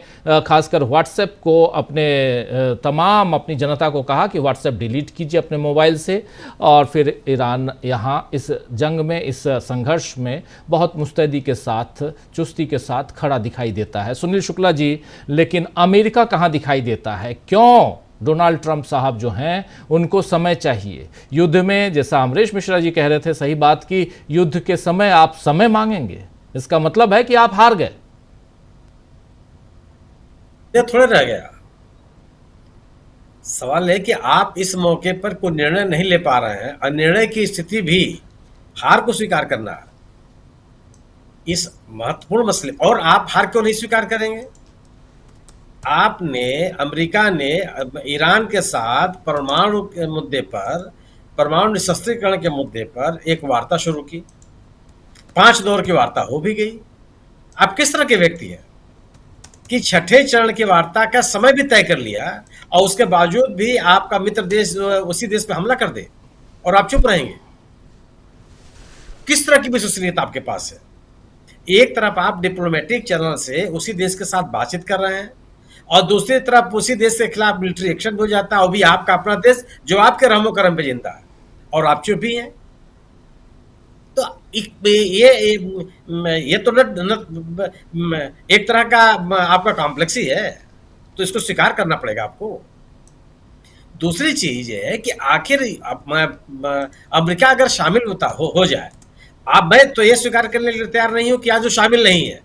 खासकर व्हाट्सएप को तमाम अपनी जनता को कहा कि व्हाट्सएप डिलीट कीजिए अपने मोबाइल से। और फिर ईरान यहाँ इस जंग में, इस संघर्ष में बहुत मुस्तैदी के साथ, चुस्ती के साथ खड़ा दिखाई देता है। सुनील शुक्ला जी, लेकिन अमेरिका कहाँ दिखाई देता है? क्यों डोनाल्ड ट्रंप साहब जो हैं उनको समय चाहिए युद्ध में। जैसा अमरीश मिश्रा जी कह रहे थे, सही बात कि युद्ध के समय आप समय मांगेंगे, इसका मतलब है कि आप हार गए। ये थोड़ा रह गया। सवाल है कि आप इस मौके पर कोई निर्णय नहीं ले पा रहे हैं, और निर्णय की स्थिति भी हार को स्वीकार करना है इस महत्वपूर्ण मसले। और आप हार क्यों नहीं स्वीकार करेंगे? अमेरिका ने ईरान के साथ परमाणु के मुद्दे पर, परमाणु निशस्त्रीकरण के मुद्दे पर एक वार्ता शुरू की। 5 दौर की वार्ता हो भी गई। आप किस तरह के व्यक्ति हैं कि छठे चरण की वार्ता का समय भी तय कर लिया और उसके बावजूद भी आपका मित्र देश उसी देश पे हमला कर दे और आप चुप रहेंगे? किस तरह की विश्वसनीयता आपके पास है? एक तरफ आप डिप्लोमेटिक चैनल से उसी देश के साथ बातचीत कर रहे हैं और दूसरी तरफ उसी देश के खिलाफ मिलिट्री एक्शन हो जाता है, और भी आपका अपना देश जो आपके रहमो करम पे जिंदा है, और आप चुप भी हैं। तो ये तो एक तरह का आपका कॉम्प्लेक्स ही है, तो इसको स्वीकार करना पड़ेगा आपको। दूसरी चीज है कि आखिर अमेरिका अगर शामिल हो जाए, मैं तो ये स्वीकार करने के लिए तैयार नहीं हूं कि आज वो शामिल नहीं है।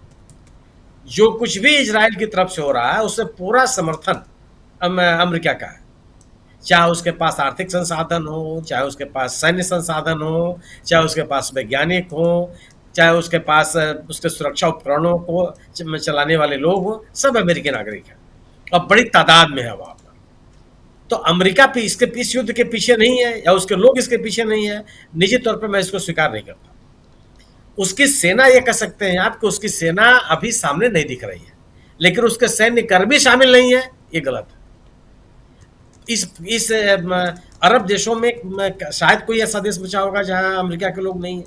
जो कुछ भी इजराइल की तरफ से हो रहा है उससे पूरा समर्थन अमेरिका का है, चाहे उसके पास आर्थिक संसाधन हो, चाहे उसके पास सैन्य संसाधन हो, चाहे उसके पास वैज्ञानिक हो, चाहे उसके पास उसके सुरक्षा उपकरणों को चलाने वाले लोग हो, सब अमेरिकी नागरिक हैं और बड़ी तादाद में है वहां पर। तो अमेरिका भी इस युद्ध के पीछे नहीं है, या उसके लोग इसके पीछे नहीं है। निजी तौर पर मैं इसको स्वीकार नहीं करता। उसकी सेना, ये कह सकते हैं आप कि उसकी सेना अभी सामने नहीं दिख रही है, लेकिन उसके सैन्य कर्मी शामिल नहीं है, ये गलत है। इस अरब देशों में शायद कोई ऐसा देश बचा होगा जहां अमेरिका के लोग नहीं है,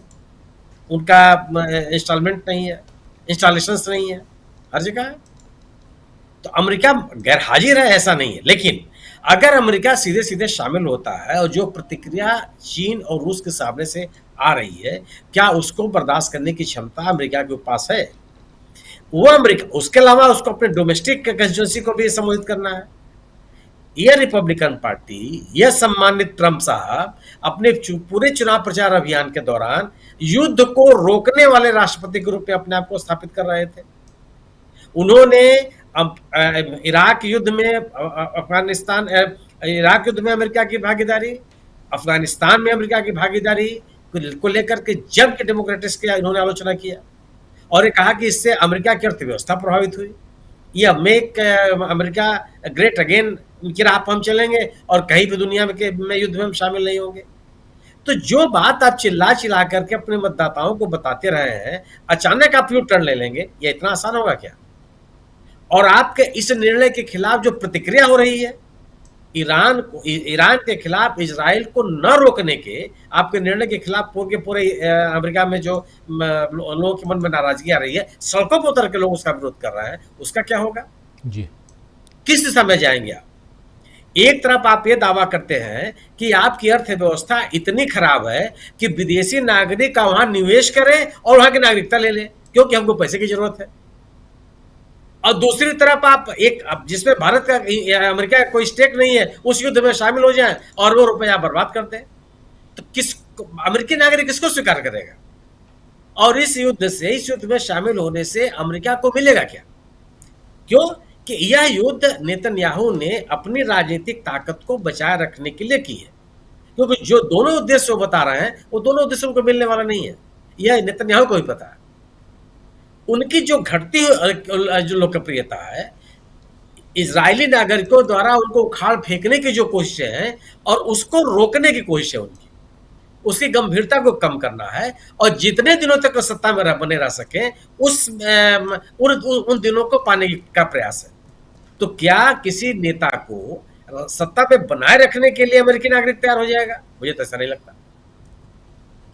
उनका इंस्टॉलमेंट नहीं है, इंस्टॉलेशंस नहीं है, हर जगह है। तो अमेरिका गैर हाजिर है ऐसा नहीं है, लेकिन अगर अमेरिका सीधे सीधे शामिल होता है और जो प्रतिक्रिया चीन और रूस के सामने से आ रही है, क्या उसको बर्दाश्त करने की क्षमता अमेरिका के पास है? वो अमेरिका, उसके अलावा उसको अपने डोमेस्टिक कंस्टिट्यूएंसी को भी संबोधित करना है। यह रिपब्लिकन पार्टी, यह सम्मानित ट्रंप साहब अपने पूरे चुनाव प्रचार अभियान के दौरान युद्ध को रोकने वाले राष्ट्रपति के रूप में अपने आप को स्थापित कर रहे थे। उन्होंने इराक युद्ध में इराक युद्ध में अमेरिका की भागीदारी, अफगानिस्तान में अमेरिका की भागीदारी को लेकर के जब के डेमोक्रेट्स की इन्होंने आलोचना किया और ये कहा कि इससे अमेरिका की अर्थव्यवस्था प्रभावित हुई। ये मेक अमेरिका ग्रेट अगेन की राह पर हम चलेंगे और कहीं भी दुनिया में युद्ध में हम शामिल नहीं होंगे। तो जो बात आप चिल्ला चिल्ला करके अपने मतदाताओं को बताते रहे हैं, अचानक आप यू टर्न ले लेंगे, ये इतना आसान होगा क्या? और आपके इस निर्णय के खिलाफ जो प्रतिक्रिया हो रही है, ईरान के खिलाफ इजराइल को न रोकने के आपके निर्णय के खिलाफ पूरे अमेरिका में जो लोगों के मन में नाराजगी आ रही है, सड़कों पर उतर के लोग उसका विरोध कर रहे हैं, उसका क्या होगा जी? किस दिशा में जाएंगे आप? एक तरफ आप ये दावा करते हैं कि आपकी अर्थव्यवस्था इतनी खराब है कि विदेशी नागरिक वहां निवेश करें और वहां की नागरिकता ले लें क्योंकि हमको पैसे की जरूरत है, और दूसरी तरफ आप जिसमें भारत का अमेरिका का कोई स्टेक नहीं है उस युद्ध में शामिल हो जाएं और वो रुपया बर्बाद कर दें, तो अमेरिकी नागरिक किसको स्वीकार करेगा? और इस युद्ध में शामिल होने से अमेरिका को मिलेगा क्या? क्यों कि यह युद्ध नेतन्याहू ने अपनी राजनीतिक ताकत को बचाए रखने के लिए की है, क्योंकि जो दोनों उद्देश्य वो बता रहे हैं वो दोनों उद्देश्य उनको मिलने वाला नहीं है, यह नेतन्याहू को भी पता है। उनकी जो घटती जो लोकप्रियता है, इजरायली नागरिकों द्वारा उनको उखाड़ फेंकने की जो कोशिशें हैं और उसको रोकने की कोशिश है उनकी, उसकी गंभीरता को कम करना है और जितने दिनों तक सत्ता में बने रह सके उन दिनों को पाने का प्रयास है। तो क्या किसी नेता को सत्ता पे बनाए रखने के लिए अमेरिकी नागरिक तैयार हो जाएगा? मुझे तो ऐसा नहीं लगता।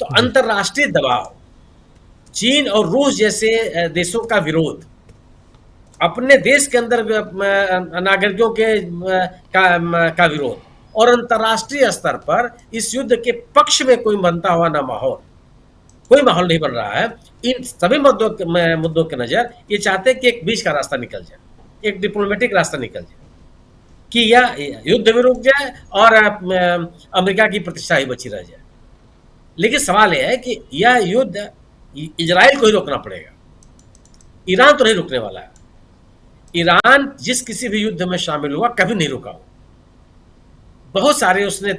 तो अंतरराष्ट्रीय दबाव, चीन और रूस जैसे देशों का विरोध, अपने देश के अंदर नागरिकों के का विरोध और अंतरराष्ट्रीय स्तर पर इस युद्ध के पक्ष में कोई बनता हुआ कोई माहौल नहीं बन रहा है। इन सभी मुद्दों के नजर ये चाहते हैं कि एक बीच का रास्ता निकल जाए, एक डिप्लोमेटिक रास्ता निकल जाए। कि यह युद्ध भी रुक जाए और अमेरिका की प्रतिष्ठा ही बची रह जाए। लेकिन सवाल यह है कि यह युद्ध इजराइल को ही रोकना पड़ेगा, ईरान तो नहीं रुकने वाला है। ईरान जिस किसी भी युद्ध में शामिल हुआ कभी नहीं रुका हो। बहुत सारे उसने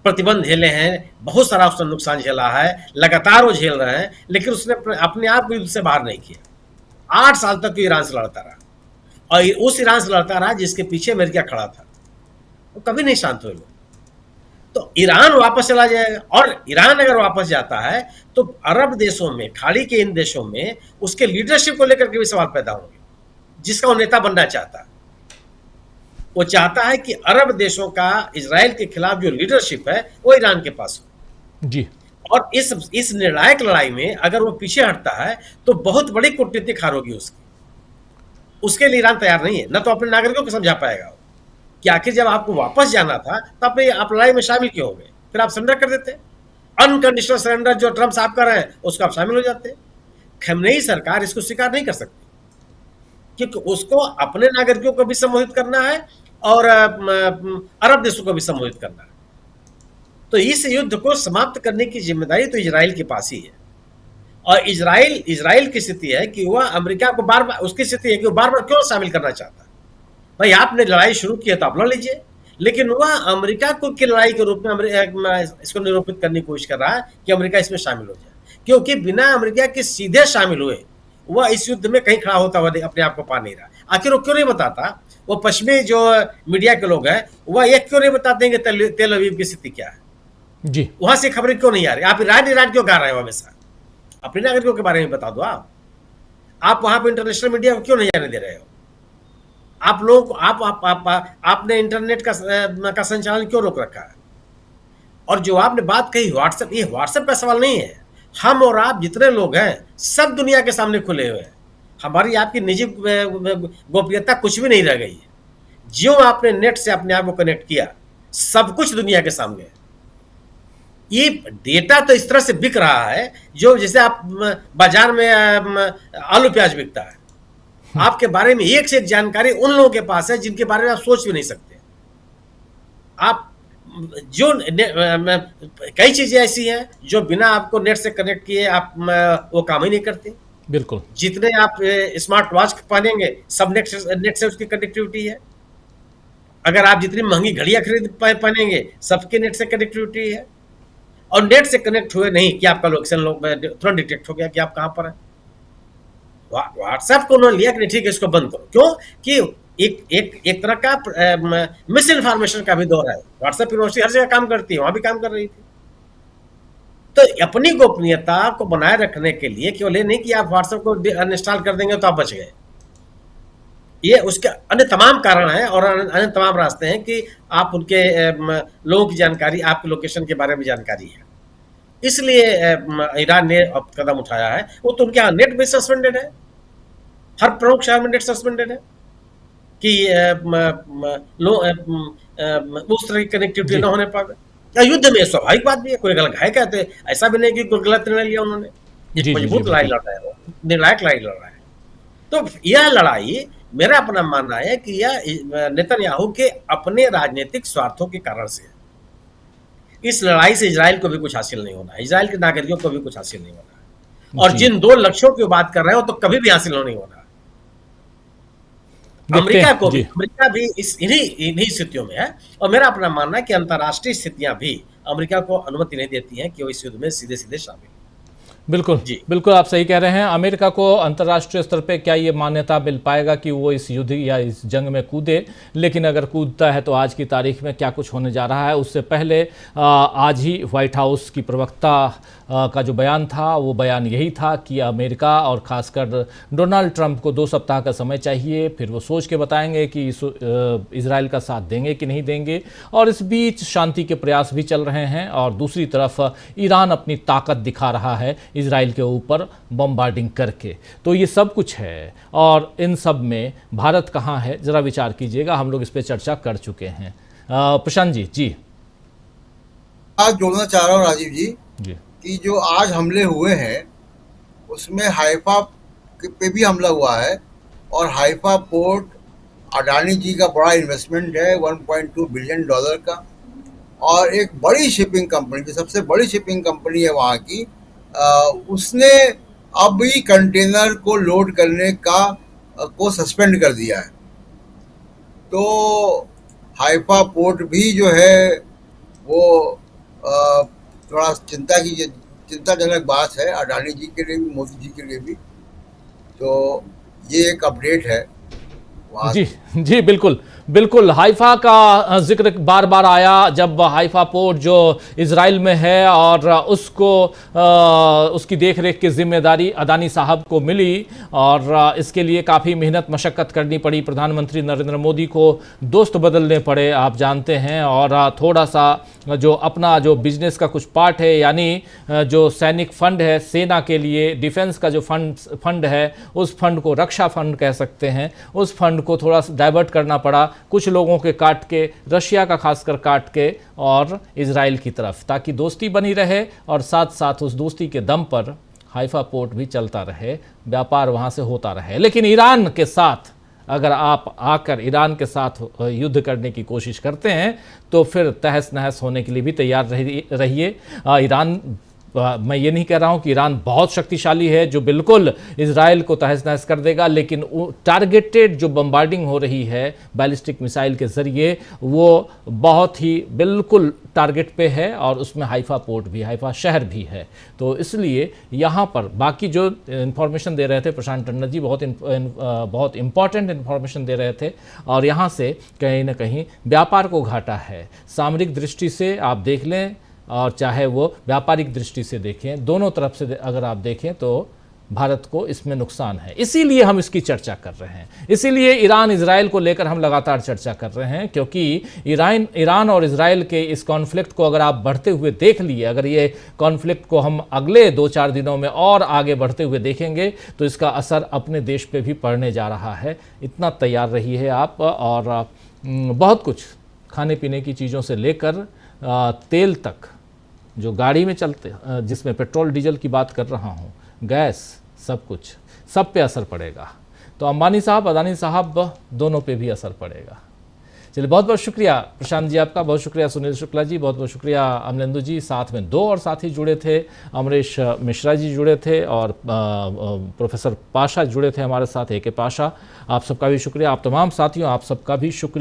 प्रतिबंध झेले हैं, बहुत सारा उसने नुकसान झेला है, लगातार वो झेल रहे हैं, लेकिन उसने अपने आप को युद्ध से बाहर नहीं किया। 8 साल तक ईरान से लड़ता रहा, और उस ईरान से लड़ता रहा जिसके पीछे अमेरिका खड़ा था। वो कभी नहीं शांत हुए लोग। तो ईरान वापस चला जाएगा, और ईरान अगर वापस जाता है तो अरब देशों में, खाड़ी के इन देशों में उसके लीडरशिप को लेकर के भी सवाल पैदा होंगे, जिसका वो नेता बनना चाहता है। वो चाहता है कि अरब देशों का इजराइल के खिलाफ जो लीडरशिप है वो ईरान के पास हो जी। और इस निर्णायक लड़ाई में अगर वो पीछे हटता है तो बहुत बड़ी कूटनीतिक हार होगी उसकी। उसके लिए ईरान तैयार नहीं है, न तो अपने नागरिकों को समझा पाएगा कि आखिर जब आपको वापस जाना था तब आप लड़ाई में शामिल क्यों हो गए, फिर आप सरेंडर कर देते। अनकंडीशनल सरेंडर जो ट्रम्प साहब कर रहे हैं उसको आप शामिल हो जाते। खमेनेई सरकार इसको स्वीकार नहीं कर सकती, क्योंकि उसको अपने नागरिकों को भी संबोधित करना है और अरब देशों को भी संबोधित करना है। तो इस युद्ध को समाप्त करने की जिम्मेदारी तो इजराइल के पास ही है। और इजराइल की स्थिति है कि वह अमेरिका को बार बार, उसकी स्थिति है कि वो बार बार क्यों शामिल करना चाहता है। भाई आपने लड़ाई शुरू की है तो आप लड़ लीजिए, लेकिन वह अमेरिका को की लड़ाई के रूप में इसको निरूपित करने की कोशिश कर रहा है कि अमेरिका इसमें शामिल हो जाए, क्योंकि बिना अमेरिका के सीधे शामिल हुए वह इस युद्ध में कहीं खड़ा होता हुआ अपने आप को पा नहीं रहा। आखिर वो क्यों नहीं बताता? वो पश्चिमी जो मीडिया के लोग हैं वह ये क्यों नहीं बताते हैं कि तेल अवीव की स्थिति क्या है जी। वहां से खबरें क्यों नहीं आ रही? आप ईरान क्यों गा रहे हो हमेशा? अपने नागरिकों के बारे में बता दो। आप वहां पे इंटरनेशनल मीडिया को क्यों नहीं जाने दे रहे हो? आप लोग को आपने इंटरनेट का संचालन क्यों रोक रखा है? और जो आपने बात कही व्हाट्सएप, ये व्हाट्सएप का सवाल नहीं है। हम और आप जितने लोग हैं सब दुनिया के सामने खुले हुए हैं। हमारी आपकी निजी गोपनीयता कुछ भी नहीं रह गई है। जो आपने नेट से अपने आप को कनेक्ट किया, सब कुछ दुनिया के सामने है। ये डेटा तो इस तरह से बिक रहा है जो जैसे आप बाजार में आलू प्याज बिकता है। आपके बारे में एक से एक जानकारी उन लोगों के पास है जिनके बारे में आप सोच भी नहीं सकते। आप जो कई चीजें ऐसी हैं जो बिना आपको नेट से कनेक्ट किए आप वो काम ही नहीं करते। बिल्कुल। जितने आप स्मार्ट वॉच पहनेंगे सब नेट से उसकी कनेक्टिविटी है। अगर आप जितनी महंगी घड़ियां खरीद पहनेंगे सबके नेट से कनेक्टिविटी है। और नेट से कनेक्ट हुए नहीं कि आपका लोकेशन तुरंत डिटेक्ट हो गया कि आप कहां पर हैं। व्हाट्सएप को उन्होंने लिया कि नहीं, ठीक है इसको बंद करो। क्यों? कि एक तरह का मिस इन्फॉर्मेशन का भी दौर है। व्हाट्सएप यूनिवर्सिटी हर जगह काम करती है, वहां भी काम कर रही थी। तो अपनी गोपनीयता को बनाए रखने के लिए केवल ये नहीं कि आप व्हाट्सएप को अनइंस्टॉल कर देंगे तो आप बच गए। ये उसके अन्य तमाम कारण हैं और अन्य तमाम रास्ते हैं कि आप उनके लोगों की जानकारी, आपके लोकेशन के बारे में जानकारी है। इसलिए ईरान ने अब कदम उठाया है। वो तो उनके यहाँ नेट भी सस्पेंडेड है, हर प्रमुख शहर में नेट सस्पेंडेड है कि उस तरह की कनेक्टिविटी न होने पावे। युद्ध में स्वाभाविक बात भी है, कोई गलत है कहते, ऐसा भी नहीं कि कोई गलत निर्णय लिया उन्होंने। मजबूत लड़ाई लड़ रहा है, निर्णायक लड़ाई लड़ रहा है। तो यह लड़ाई, मेरा अपना मानना है कि यह नेतन्याहू के अपने राजनीतिक स्वार्थों के कारण से है। इस लड़ाई से इजराइल को भी कुछ हासिल नहीं होना है, इजराइल के नागरिकों को भी कुछ हासिल नहीं होना है। और जिन 2 लक्ष्यों की बात कर रहे हो तो कभी भी हासिल नहीं होना है। अमेरिका भी इन्हीं स्थितियों में है। और मेरा अपना मानना है कि अंतर्राष्ट्रीय स्थितियां भी अमेरिका को अनुमति नहीं देती हैं कि वो इस युद्ध में सीधे शामिल। बिल्कुल जी, बिल्कुल आप सही कह रहे हैं। अमेरिका को अंतर्राष्ट्रीय स्तर पे क्या ये मान्यता मिल पाएगा कि वो इस युद्ध या इस जंग में कूदे? लेकिन अगर कूदता है तो आज की तारीख में क्या कुछ होने जा रहा है? उससे पहले आज ही व्हाइट हाउस की प्रवक्ता का जो बयान था वो बयान यही था कि अमेरिका और ख़ासकर डोनाल्ड ट्रंप को 2 सप्ताह का समय चाहिए, फिर वो सोच के बताएंगे कि इजराइल का साथ देंगे कि नहीं देंगे। और इस बीच शांति के प्रयास भी चल रहे हैं और दूसरी तरफ ईरान अपनी ताकत दिखा रहा है इजराइल के ऊपर बमबार्डिंग करके। तो ये सब कुछ है और इन सब में भारत कहाँ है, ज़रा विचार कीजिएगा। हम लोग इस पर चर्चा कर चुके हैं। प्रशांत जी आज जोड़ना चाह रहा हूँ राजीव जी जी कि जो आज हमले हुए हैं उसमें हाइफा पे भी हमला हुआ है और हाइफा पोर्ट अडानी जी का बड़ा इन्वेस्टमेंट है $1.2 बिलियन का, और एक बड़ी शिपिंग कंपनी, जो सबसे बड़ी शिपिंग कंपनी है वहाँ की, उसने अभी कंटेनर को लोड करने को सस्पेंड कर दिया है। तो हाइफा पोर्ट भी जो है वो थोड़ा चिंताजनक बात है अडानी जी के लिए भी, मोदी जी के लिए भी। तो ये एक अपडेट है वहाँ जी से। जी बिल्कुल बिल्कुल। हाइफा का जिक्र बार बार आया, जब हाइफा पोर्ट जो इजराइल में है और उसकी देखरेख की जिम्मेदारी अदानी साहब को मिली, और इसके लिए काफ़ी मेहनत मशक्क़त करनी पड़ी। प्रधानमंत्री नरेंद्र मोदी को दोस्त बदलने पड़े, आप जानते हैं, और थोड़ा सा जो अपना जो बिजनेस का कुछ पार्ट है, यानी जो सैनिक फंड है सेना के लिए, डिफेंस का जो फंड है, उस फंड को रक्षा फंड कह सकते हैं, उस फंड को थोड़ा सा डाइवर्ट करना पड़ा, कुछ लोगों के काट के, रशिया का खासकर काट के, और इजराइल की तरफ, ताकि दोस्ती बनी रहे और साथ साथ उस दोस्ती के दम पर हाइफा पोर्ट भी चलता रहे, व्यापार वहाँ से होता रहे। लेकिन ईरान के साथ अगर आप आकर ईरान के साथ युद्ध करने की कोशिश करते हैं तो फिर तहस नहस होने के लिए भी तैयार रहिए। ईरान, मैं ये नहीं कह रहा हूँ कि ईरान बहुत शक्तिशाली है जो बिल्कुल इजराइल को तहस नहस कर देगा, लेकिन टारगेटेड जो बम्बार्डिंग हो रही है बैलिस्टिक मिसाइल के ज़रिए, वो बहुत ही बिल्कुल टारगेट पे है, और उसमें हाइफा पोर्ट भी, हाइफा शहर भी है। तो इसलिए यहाँ पर बाकी जो इन्फॉर्मेशन दे रहे थे प्रशांत टंडन जी, बहुत इंपॉर्टेंट इन्फॉर्मेशन दे रहे थे, और यहाँ से कहीं ना कहीं व्यापार को घाटा है। सामरिक दृष्टि से आप देख लें और चाहे वो व्यापारिक दृष्टि से देखें, दोनों तरफ से अगर आप देखें तो भारत को इसमें नुकसान है। इसीलिए हम इसकी चर्चा कर रहे हैं, इसीलिए ईरान इजराइल को लेकर हम लगातार चर्चा कर रहे हैं, क्योंकि ईरान और इजराइल के इस कॉन्फ्लिक्ट को अगर आप बढ़ते हुए देख लिए, अगर ये कॉन्फ्लिक्ट को हम अगले 2-4 दिनों में और आगे बढ़ते हुए देखेंगे तो इसका असर अपने देश पे भी पड़ने जा रहा है। इतना तैयार रहिए आप, और बहुत कुछ खाने पीने की चीज़ों से लेकर तेल तक, जो गाड़ी में चलते, जिसमें पेट्रोल डीजल की बात कर रहा हूँ, गैस, सब कुछ, सब पे असर पड़ेगा। तो अंबानी साहब, अदानी साहब, दोनों पे भी असर पड़ेगा। चलिए, बहुत बहुत शुक्रिया प्रशांत जी आपका, बहुत शुक्रिया सुनील शुक्ला जी, बहुत बहुत शुक्रिया अमलेंदु जी। साथ में 2 और साथी जुड़े थे, अमरीश मिश्रा जी जुड़े थे, और प्रोफेसर पाशा जुड़े थे हमारे साथ, AK पाशा। आप सबका भी शुक्रिया, आप तमाम साथियों, आप सबका भी शुक्रिया।